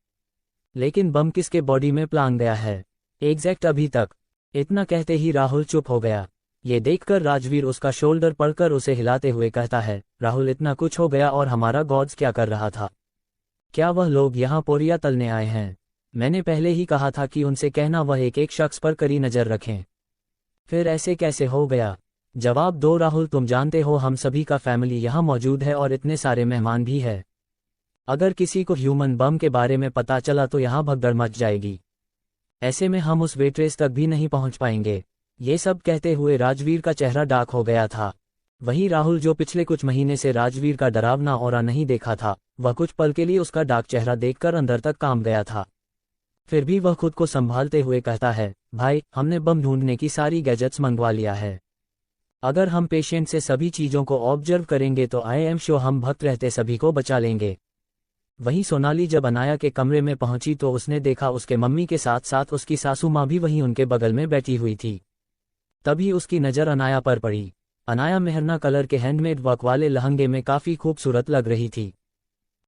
लेकिन बम किसके बॉडी में प्लान गया है एग्जैक्ट अभी तक। इतना कहते ही राहुल चुप हो गया। ये देखकर राजवीर उसका शोल्डर पकड़कर उसे हिलाते हुए कहता है, राहुल इतना कुछ हो गया और हमारा गॉड्स क्या कर रहा था? क्या वह लोग यहाँ पोरिया तलने आए हैं? मैंने पहले ही कहा था कि उनसे कहना वह एक एक शख्स पर कड़ी नज़र रखें। फिर ऐसे कैसे हो गया? जवाब दो राहुल, तुम जानते हो हम सभी का फैमिली यहाँ मौजूद है और इतने सारे मेहमान भी है। अगर किसी को ह्यूमन बम के बारे में पता चला तो यहाँ भगदड़ मच जाएगी। ऐसे में हम उस वेट्रेस तक भी नहीं पहुँच पाएंगे। ये सब कहते हुए राजवीर का चेहरा डार्क हो गया था। वहीं राहुल, जो पिछले कुछ महीने से राजवीर का डरावना ऑरा नहीं देखा था, वह कुछ पल के लिए उसका डार्क चेहरा देखकर अंदर तक कांप गया था। फिर भी वह खुद को संभालते हुए कहता है, भाई हमने बम ढूंढने की सारी गैजेट्स मंगवा लिया है। अगर हम पेशेंट से सभी चीज़ों को ऑब्जर्व करेंगे तो आई एम श्योर हम भक्त रहते सभी को बचा लेंगे। वहीं सोनाली जब अनाया के कमरे में पहुंची तो उसने देखा उसके मम्मी के साथ साथ उसकी सासू माँ भी वहीं उनके बगल में बैठी हुई थी। तभी उसकी नज़र अनाया पर पड़ी। अनाया मेहरना कलर के हैंडमेड वर्क वाले लहंगे में काफ़ी खूबसूरत लग रही थी।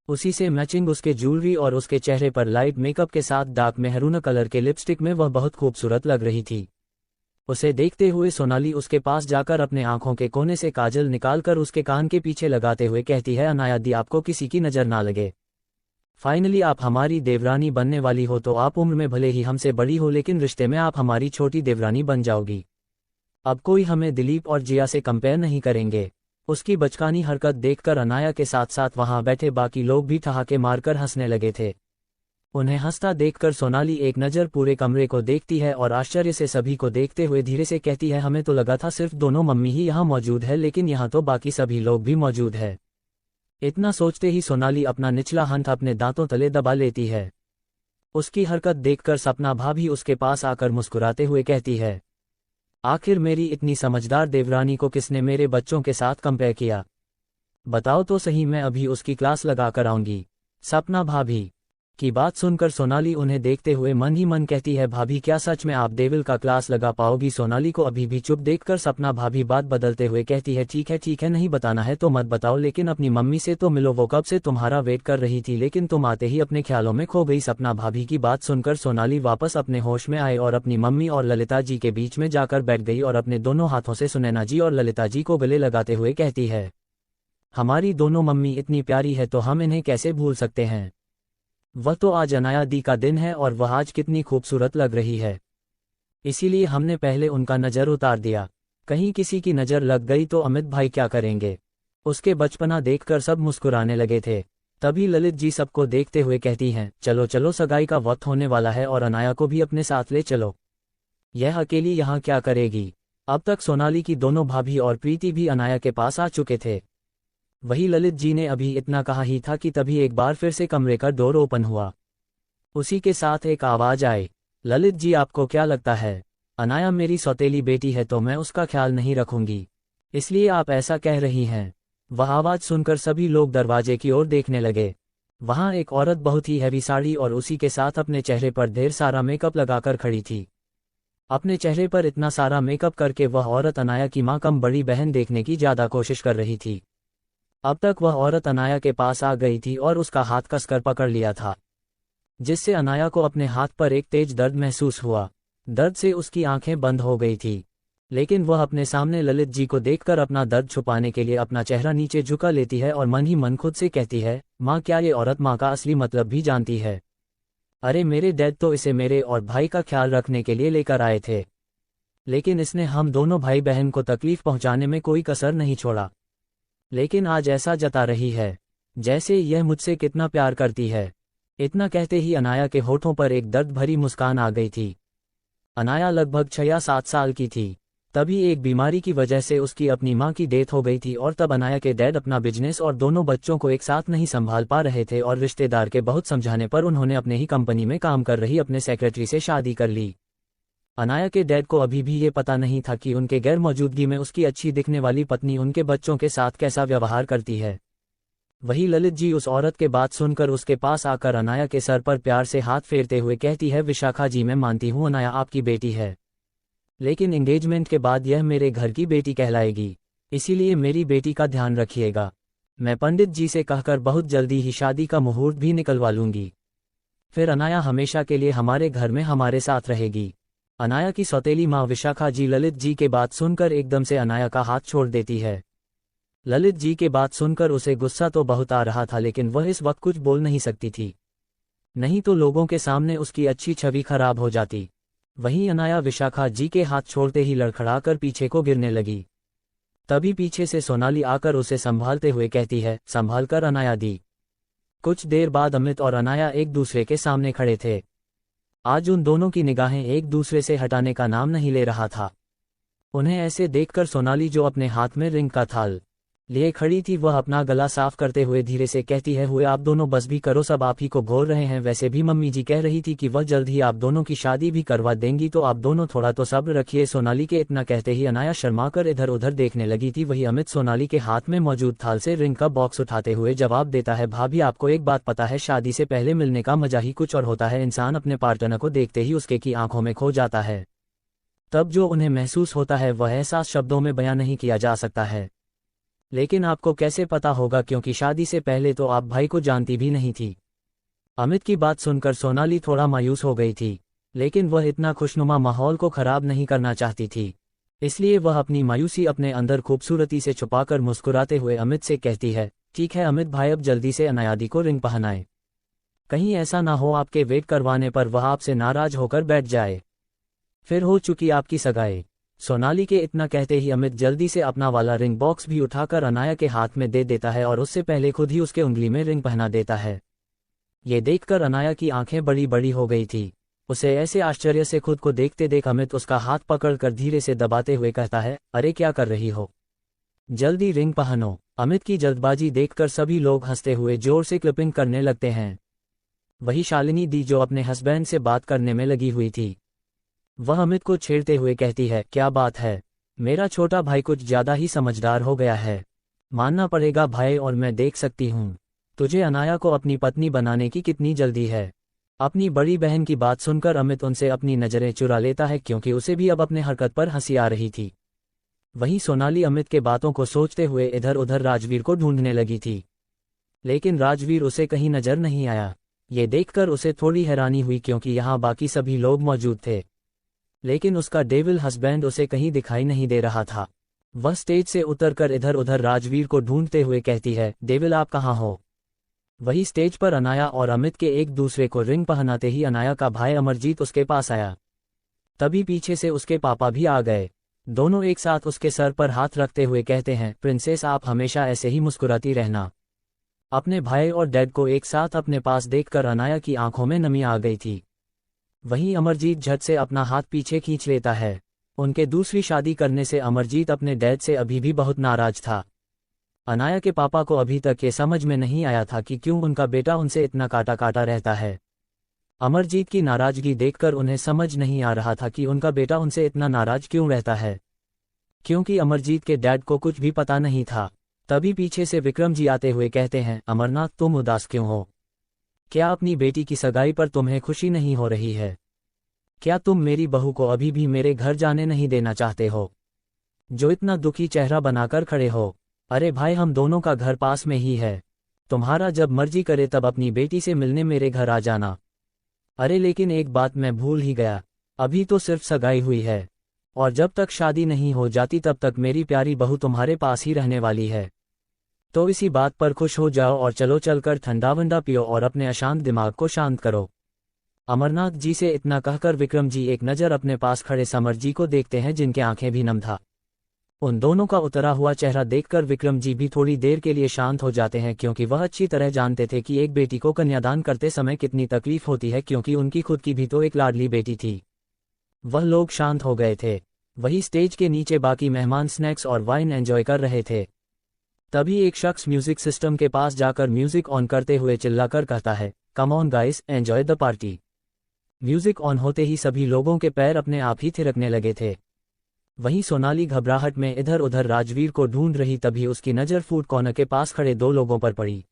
उसी से मैचिंग उसके ज्वेलरी और उसके चेहरे पर लाइट मेकअप के साथ डार्क मेहरून कलर के लिपस्टिक में वह बहुत खूबसूरत लग रही थी। उसे देखते हुए सोनाली उसके पास जाकर अपने आंखों के कोने से काजल निकालकर उसके कान के पीछे लगाते हुए कहती है, अनाया दी आपको किसी की नज़र ना लगे। फाइनली आप हमारी देवरानी बनने वाली हो तो आप उम्र में भले ही हमसे बड़ी हो लेकिन रिश्ते में आप हमारी छोटी देवरानी बन जाओगी। अब कोई हमें दिलीप और जिया से कंपेयर नहीं करेंगे। उसकी बचकानी हरकत देखकर अनाया के साथ साथ वहां बैठे बाकी लोग भी ठहाके मारकर हंसने लगे थे। उन्हें हंसता देखकर सोनाली एक नज़र पूरे कमरे को देखती है और आश्चर्य से सभी को देखते हुए धीरे से कहती है, हमें तो लगा था सिर्फ दोनों मम्मी ही यहाँ मौजूद है, लेकिन यहाँ तो बाकी सभी लोग भी मौजूद है। इतना सोचते ही सोनाली अपना निचला हाथ अपने दांतों तले दबा लेती है। उसकी हरकत देखकर सपना भाभी उसके पास आकर मुस्कुराते हुए कहती है, आखिर मेरी इतनी समझदार देवरानी को किसने मेरे बच्चों के साथ कंपेयर किया? बताओ तो सही, मैं अभी उसकी क्लास लगा कर आऊंगी। सपना भाभी की बात सुनकर सोनाली उन्हें देखते हुए मन ही मन कहती है, भाभी क्या सच में आप डेविल का क्लास लगा पाओगी? सोनाली को अभी भी चुप देखकर सपना भाभी बात बदलते हुए कहती है, ठीक है, नहीं बताना है तो मत बताओ, लेकिन अपनी मम्मी से तो मिलो, वो कब से तुम्हारा वेट कर रही थी, लेकिन तुम आते ही अपने ख्यालों में खो गई। सपना भाभी की बात सुनकर सोनाली वापस अपने होश में आए और अपनी मम्मी और ललिता जी के बीच में जाकर बैठ गई और अपने दोनों हाथों से सुनैना जी और ललिता जी को गले लगाते हुए कहती है, हमारी दोनों मम्मी इतनी प्यारी है तो हम इन्हें कैसे भूल सकते हैं? वह तो आज अनाया दी का दिन है और वह आज कितनी खूबसूरत लग रही है, इसीलिए हमने पहले उनका नज़र उतार दिया। कहीं किसी की नज़र लग गई तो अमित भाई क्या करेंगे? उसके बचपना देखकर सब मुस्कुराने लगे थे। तभी ललित जी सबको देखते हुए कहती हैं, चलो चलो सगाई का वक्त होने वाला है और अनाया को भी अपने साथ ले चलो, यह अकेली यहाँ क्या करेगी? अब तक सोनाली की दोनों भाभी और प्रीति भी अनाया के पास आ चुके थे। वही ललित जी ने अभी इतना कहा ही था कि तभी एक बार फिर से कमरे का डोर ओपन हुआ। उसी के साथ एक आवाज आई, ललित जी आपको क्या लगता है अनाया मेरी सौतेली बेटी है तो मैं उसका ख्याल नहीं रखूंगी, इसलिए आप ऐसा कह रही हैं? वह आवाज सुनकर सभी लोग दरवाजे की ओर देखने लगे। वहां एक औरत बहुत ही हैवी साड़ी और उसी के साथ अपने चेहरे पर ढेर सारा मेकअप लगाकर खड़ी थी। अपने चेहरे पर इतना सारा मेकअप करके वह औरत अनाया की मां कम बड़ी बहन देखने की ज्यादा कोशिश कर रही थी। अब तक वह औरत अनाया के पास आ गई थी और उसका हाथ कसकर पकड़ लिया था, जिससे अनाया को अपने हाथ पर एक तेज दर्द महसूस हुआ। दर्द से उसकी आंखें बंद हो गई थी, लेकिन वह अपने सामने ललित जी को देखकर अपना दर्द छुपाने के लिए अपना चेहरा नीचे झुका लेती है और मन ही मन खुद से कहती है, माँ क्या ये औरत माँ का असली मतलब भी जानती है? अरे मेरे डैड तो इसे मेरे और भाई का ख्याल रखने के लिए लेकर आए थे, लेकिन इसने हम दोनों भाई बहन को तकलीफ पहुंचाने में कोई कसर नहीं छोड़ा। लेकिन आज ऐसा जता रही है जैसे यह मुझसे कितना प्यार करती है। इतना कहते ही अनाया के होठों पर एक दर्द भरी मुस्कान आ गई थी। अनाया लगभग 6 या 7 साल की थी। तभी एक बीमारी की वजह से उसकी अपनी मां की डेथ हो गई थी और तब अनाया के डैड अपना बिजनेस और दोनों बच्चों को एक साथ नहीं संभाल पा रहे थे और रिश्तेदार के बहुत समझाने पर उन्होंने अपने ही कंपनी में काम कर रही अपने सेक्रेटरी से शादी कर ली। अनाया के डैड को अभी भी ये पता नहीं था कि उनके गैर मौजूदगी में उसकी अच्छी दिखने वाली पत्नी उनके बच्चों के साथ कैसा व्यवहार करती है। वही ललित जी उस औरत के बात सुनकर उसके पास आकर अनाया के सर पर प्यार से हाथ फेरते हुए कहती है, विशाखा जी मैं मानती हूँ अनाया आपकी बेटी है, लेकिन एंगेजमेंट के बाद यह मेरे घर की बेटी कहलाएगी, इसीलिए मेरी बेटी का ध्यान रखिएगा। मैं पंडित जी से कहकर बहुत जल्दी ही शादी का मुहूर्त भी निकलवा लूंगी, फिर अनाया हमेशा के लिए हमारे घर में हमारे साथ रहेगी। अनाया की सौतेली माँ विशाखा जी ललित जी के बात सुनकर एकदम से अनाया का हाथ छोड़ देती है। ललित जी के बात सुनकर उसे गुस्सा तो बहुत आ रहा था, लेकिन वह इस वक्त कुछ बोल नहीं सकती थी, नहीं तो लोगों के सामने उसकी अच्छी छवि खराब हो जाती। वहीं अनाया विशाखा जी के हाथ छोड़ते ही लड़खड़ाकर पीछे को गिरने लगी। तभी पीछे से सोनाली आकर उसे संभालते हुए कहती है, संभाल कर अनाया दी। कुछ देर बाद अमित और अनाया एक दूसरे के सामने खड़े थे। आज उन दोनों की निगाहें एक दूसरे से हटाने का नाम नहीं ले रहा था। उन्हें ऐसे देखकर सोनाली, जो अपने हाथ में रिंग का थाल लिए खड़ी थी, वह अपना गला साफ करते हुए धीरे से कहती है, हुए आप दोनों बस भी करो, सब आप ही को घोर रहे हैं। वैसे भी मम्मी जी कह रही थी कि वह जल्द ही आप दोनों की शादी भी करवा देंगी, तो आप दोनों थोड़ा तो सब्र रखिए। सोनाली के इतना कहते ही अनाया शर्मा कर इधर उधर देखने लगी थी। वही अमित सोनाली के हाथ में मौजूद थाल से रिंग का बॉक्स उठाते हुए जवाब देता है, भाभी आपको एक बात पता है, शादी से पहले मिलने का मजा ही कुछ और होता है। इंसान अपने पार्टनर को देखते ही उसके की आंखों में खो जाता है। तब जो उन्हें महसूस होता है वह एहसास शब्दों में बयां नहीं किया जा सकता है। लेकिन आपको कैसे पता होगा, क्योंकि शादी से पहले तो आप भाई को जानती भी नहीं थी। अमित की बात सुनकर सोनाली थोड़ा मायूस हो गई थी, लेकिन वह इतना खुशनुमा माहौल को खराब नहीं करना चाहती थी, इसलिए वह अपनी मायूसी अपने अंदर खूबसूरती से छुपाकर मुस्कुराते हुए अमित से कहती है, ठीक है अमित भाई, अब जल्दी से अनाया दी को रिंग पहनाए। कहीं ऐसा ना हो आपके वेट करवाने पर वह आपसे नाराज होकर बैठ जाए, फिर हो चुकी आपकी सगाई। सोनाली के इतना कहते ही अमित जल्दी से अपना वाला रिंग बॉक्स भी उठाकर अनाया के हाथ में दे देता है और उससे पहले खुद ही उसके उंगली में रिंग पहना देता है। ये देखकर अनाया की आंखें बड़ी बड़ी हो गई थी। उसे ऐसे आश्चर्य से खुद को देखते देख अमित उसका हाथ पकड़कर धीरे से दबाते हुए कहता है, अरे क्या कर रही हो, जल्दी रिंग पहनो। अमित की जल्दबाजी देखकर सभी लोग हंसते हुए जोर से क्लिपिंग करने लगते हैं। वही शालिनी दी, जो अपने हस्बैंड से बात करने में लगी हुई थी, वह अमित को छेड़ते हुए कहती है, क्या बात है, मेरा छोटा भाई कुछ ज्यादा ही समझदार हो गया है, मानना पड़ेगा भाई, और मैं देख सकती हूँ तुझे अनाया को अपनी पत्नी बनाने की कितनी जल्दी है। अपनी बड़ी बहन की बात सुनकर अमित उनसे अपनी नजरें चुरा लेता है, क्योंकि उसे भी अब अपने हरकत पर हंसी आ रही थी। वहीं सोनाली अमित के बातों को सोचते हुए इधर उधर राजवीर को ढूंढने लगी थी, लेकिन राजवीर उसे कहीं नजर नहीं आया। ये देखकर उसे थोड़ी हैरानी हुई, क्योंकि यहाँ बाकी सभी लोग मौजूद थे, लेकिन उसका डेविल हस्बैंड उसे कहीं दिखाई नहीं दे रहा था। वह स्टेज से उतरकर इधर उधर राजवीर को ढूंढते हुए कहती है, डेविल आप कहाँ हो। वही स्टेज पर अनाया और अमित के एक दूसरे को रिंग पहनाते ही अनाया का भाई अमरजीत उसके पास आया। तभी पीछे से उसके पापा भी आ गए। दोनों एक साथ उसके सर पर हाथ रखते हुए कहते हैं, प्रिंसेस आप हमेशा ऐसे ही मुस्कुराती रहना। अपने भाई और डैड को एक साथ अपने पास देखकर अनाया की आंखों में नमी आ गई थी। वहीं अमरजीत झट से अपना हाथ पीछे खींच लेता है। उनके दूसरी शादी करने से अमरजीत अपने डैड से अभी भी बहुत नाराज था। अनाया के पापा को अभी तक ये समझ में नहीं आया था कि क्यों उनका बेटा उनसे इतना काटा काटा रहता है। अमरजीत की नाराजगी देखकर उन्हें समझ नहीं आ रहा था कि उनका बेटा उनसे इतना नाराज क्यों रहता है, क्योंकि अमरजीत के डैड को कुछ भी पता नहीं था। तभी पीछे से विक्रम जी आते हुए कहते हैं, अमरनाथ तुम उदास क्यों हो, क्या अपनी बेटी की सगाई पर तुम्हें खुशी नहीं हो रही है, क्या तुम मेरी बहू को अभी भी मेरे घर जाने नहीं देना चाहते हो, जो इतना दुखी चेहरा बनाकर खड़े हो। अरे भाई हम दोनों का घर पास में ही है, तुम्हारा जब मर्जी करे तब अपनी बेटी से मिलने मेरे घर आ जाना। अरे लेकिन एक बात मैं भूल ही गया, अभी तो सिर्फ सगाई हुई है, और जब तक शादी नहीं हो जाती तब तक मेरी प्यारी बहू तुम्हारे पास ही रहने वाली है। तो इसी बात पर खुश हो जाओ और चलो चलकर ठंडा वंडा पियो और अपने अशांत दिमाग को शांत करो। अमरनाथ जी से इतना कहकर विक्रम जी एक नज़र अपने पास खड़े समर जी को देखते हैं, जिनके आंखें भी नम था। उन दोनों का उतरा हुआ चेहरा देखकर विक्रम जी भी थोड़ी देर के लिए शांत हो जाते हैं, क्योंकि वह अच्छी तरह जानते थे कि एक बेटी को कन्यादान करते समय कितनी तकलीफ होती है, क्योंकि उनकी खुद की भी तो एक लाडली बेटी थी। वह लोग शांत हो गए थे। वही स्टेज के नीचे बाकी मेहमान स्नैक्स और वाइन एंजॉय कर रहे थे। तभी एक शख्स म्यूजिक सिस्टम के पास जाकर म्यूजिक ऑन करते हुए चिल्लाकर कहता है, come on guys, enjoy the party. Music on होते ही सभी लोगों के पैर अपने आप ही थिरकने लगे थे। वहीं सोनाली घबराहट में इधर उधर राजवीर को ढूंढ रही, तभी उसकी नज़र फूड कॉर्नर के पास खड़े दो लोगों पर पड़ी।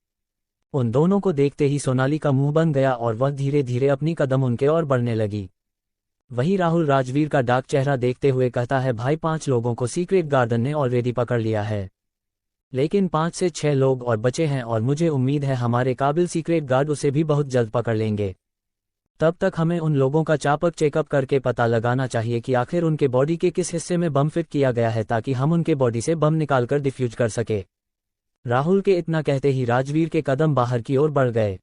उन दोनों को देखते ही सोनाली का मुंह बन गया और वह धीरे धीरे अपनी कदम उनके ओर बढ़ने लगी। वहीं राहुल राजवीर का डाक चेहरा देखते हुए कहता है, भाई 5 लोगों को सीक्रेट गार्डन ने ऑलरेडी पकड़ लिया है, लेकिन 5 से 6 लोग और बचे हैं, और मुझे उम्मीद है हमारे काबिल सीक्रेट गार्ड उसे भी बहुत जल्द पकड़ लेंगे। तब तक हमें उन लोगों का चापक चेकअप करके पता लगाना चाहिए कि आखिर उनके बॉडी के किस हिस्से में बम फिट किया गया है ताकि हम उनके बॉडी से बम निकालकर डिफ्यूज कर सके। राहुल के इतना कहते ही राजवीर के कदम बाहर की ओर बढ़ गए।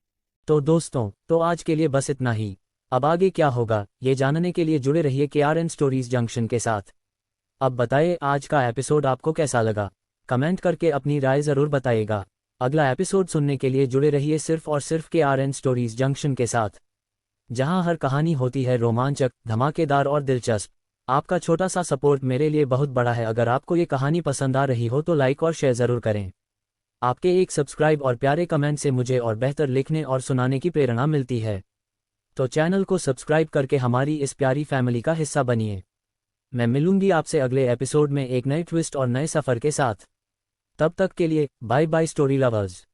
तो दोस्तों, तो आज के लिए बस इतना ही। अब आगे क्या होगा ये जानने के लिए जुड़े रहिए KRN स्टोरीज जंक्शन के साथ। अब बताइए आज का एपिसोड आपको कैसा लगा, कमेंट करके अपनी राय ज़रूर बताइएगा। अगला एपिसोड सुनने के लिए जुड़े रहिए सिर्फ और सिर्फ KRN स्टोरीज जंक्शन के साथ, जहां हर कहानी होती है रोमांचक, धमाकेदार और दिलचस्प। आपका छोटा सा सपोर्ट मेरे लिए बहुत बड़ा है। अगर आपको ये कहानी पसंद आ रही हो तो लाइक और शेयर ज़रूर करें। आपके एक सब्सक्राइब और प्यारे कमेंट से मुझे और बेहतर लिखने और सुनाने की प्रेरणा मिलती है। तो चैनल को सब्सक्राइब करके हमारी इस प्यारी फैमिली का हिस्सा बनिए। मैं मिलूंगी आपसे अगले एपिसोड में एक नए ट्विस्ट और नए सफ़र के साथ। तब तक के लिए बाय बाय स्टोरी लवर्स।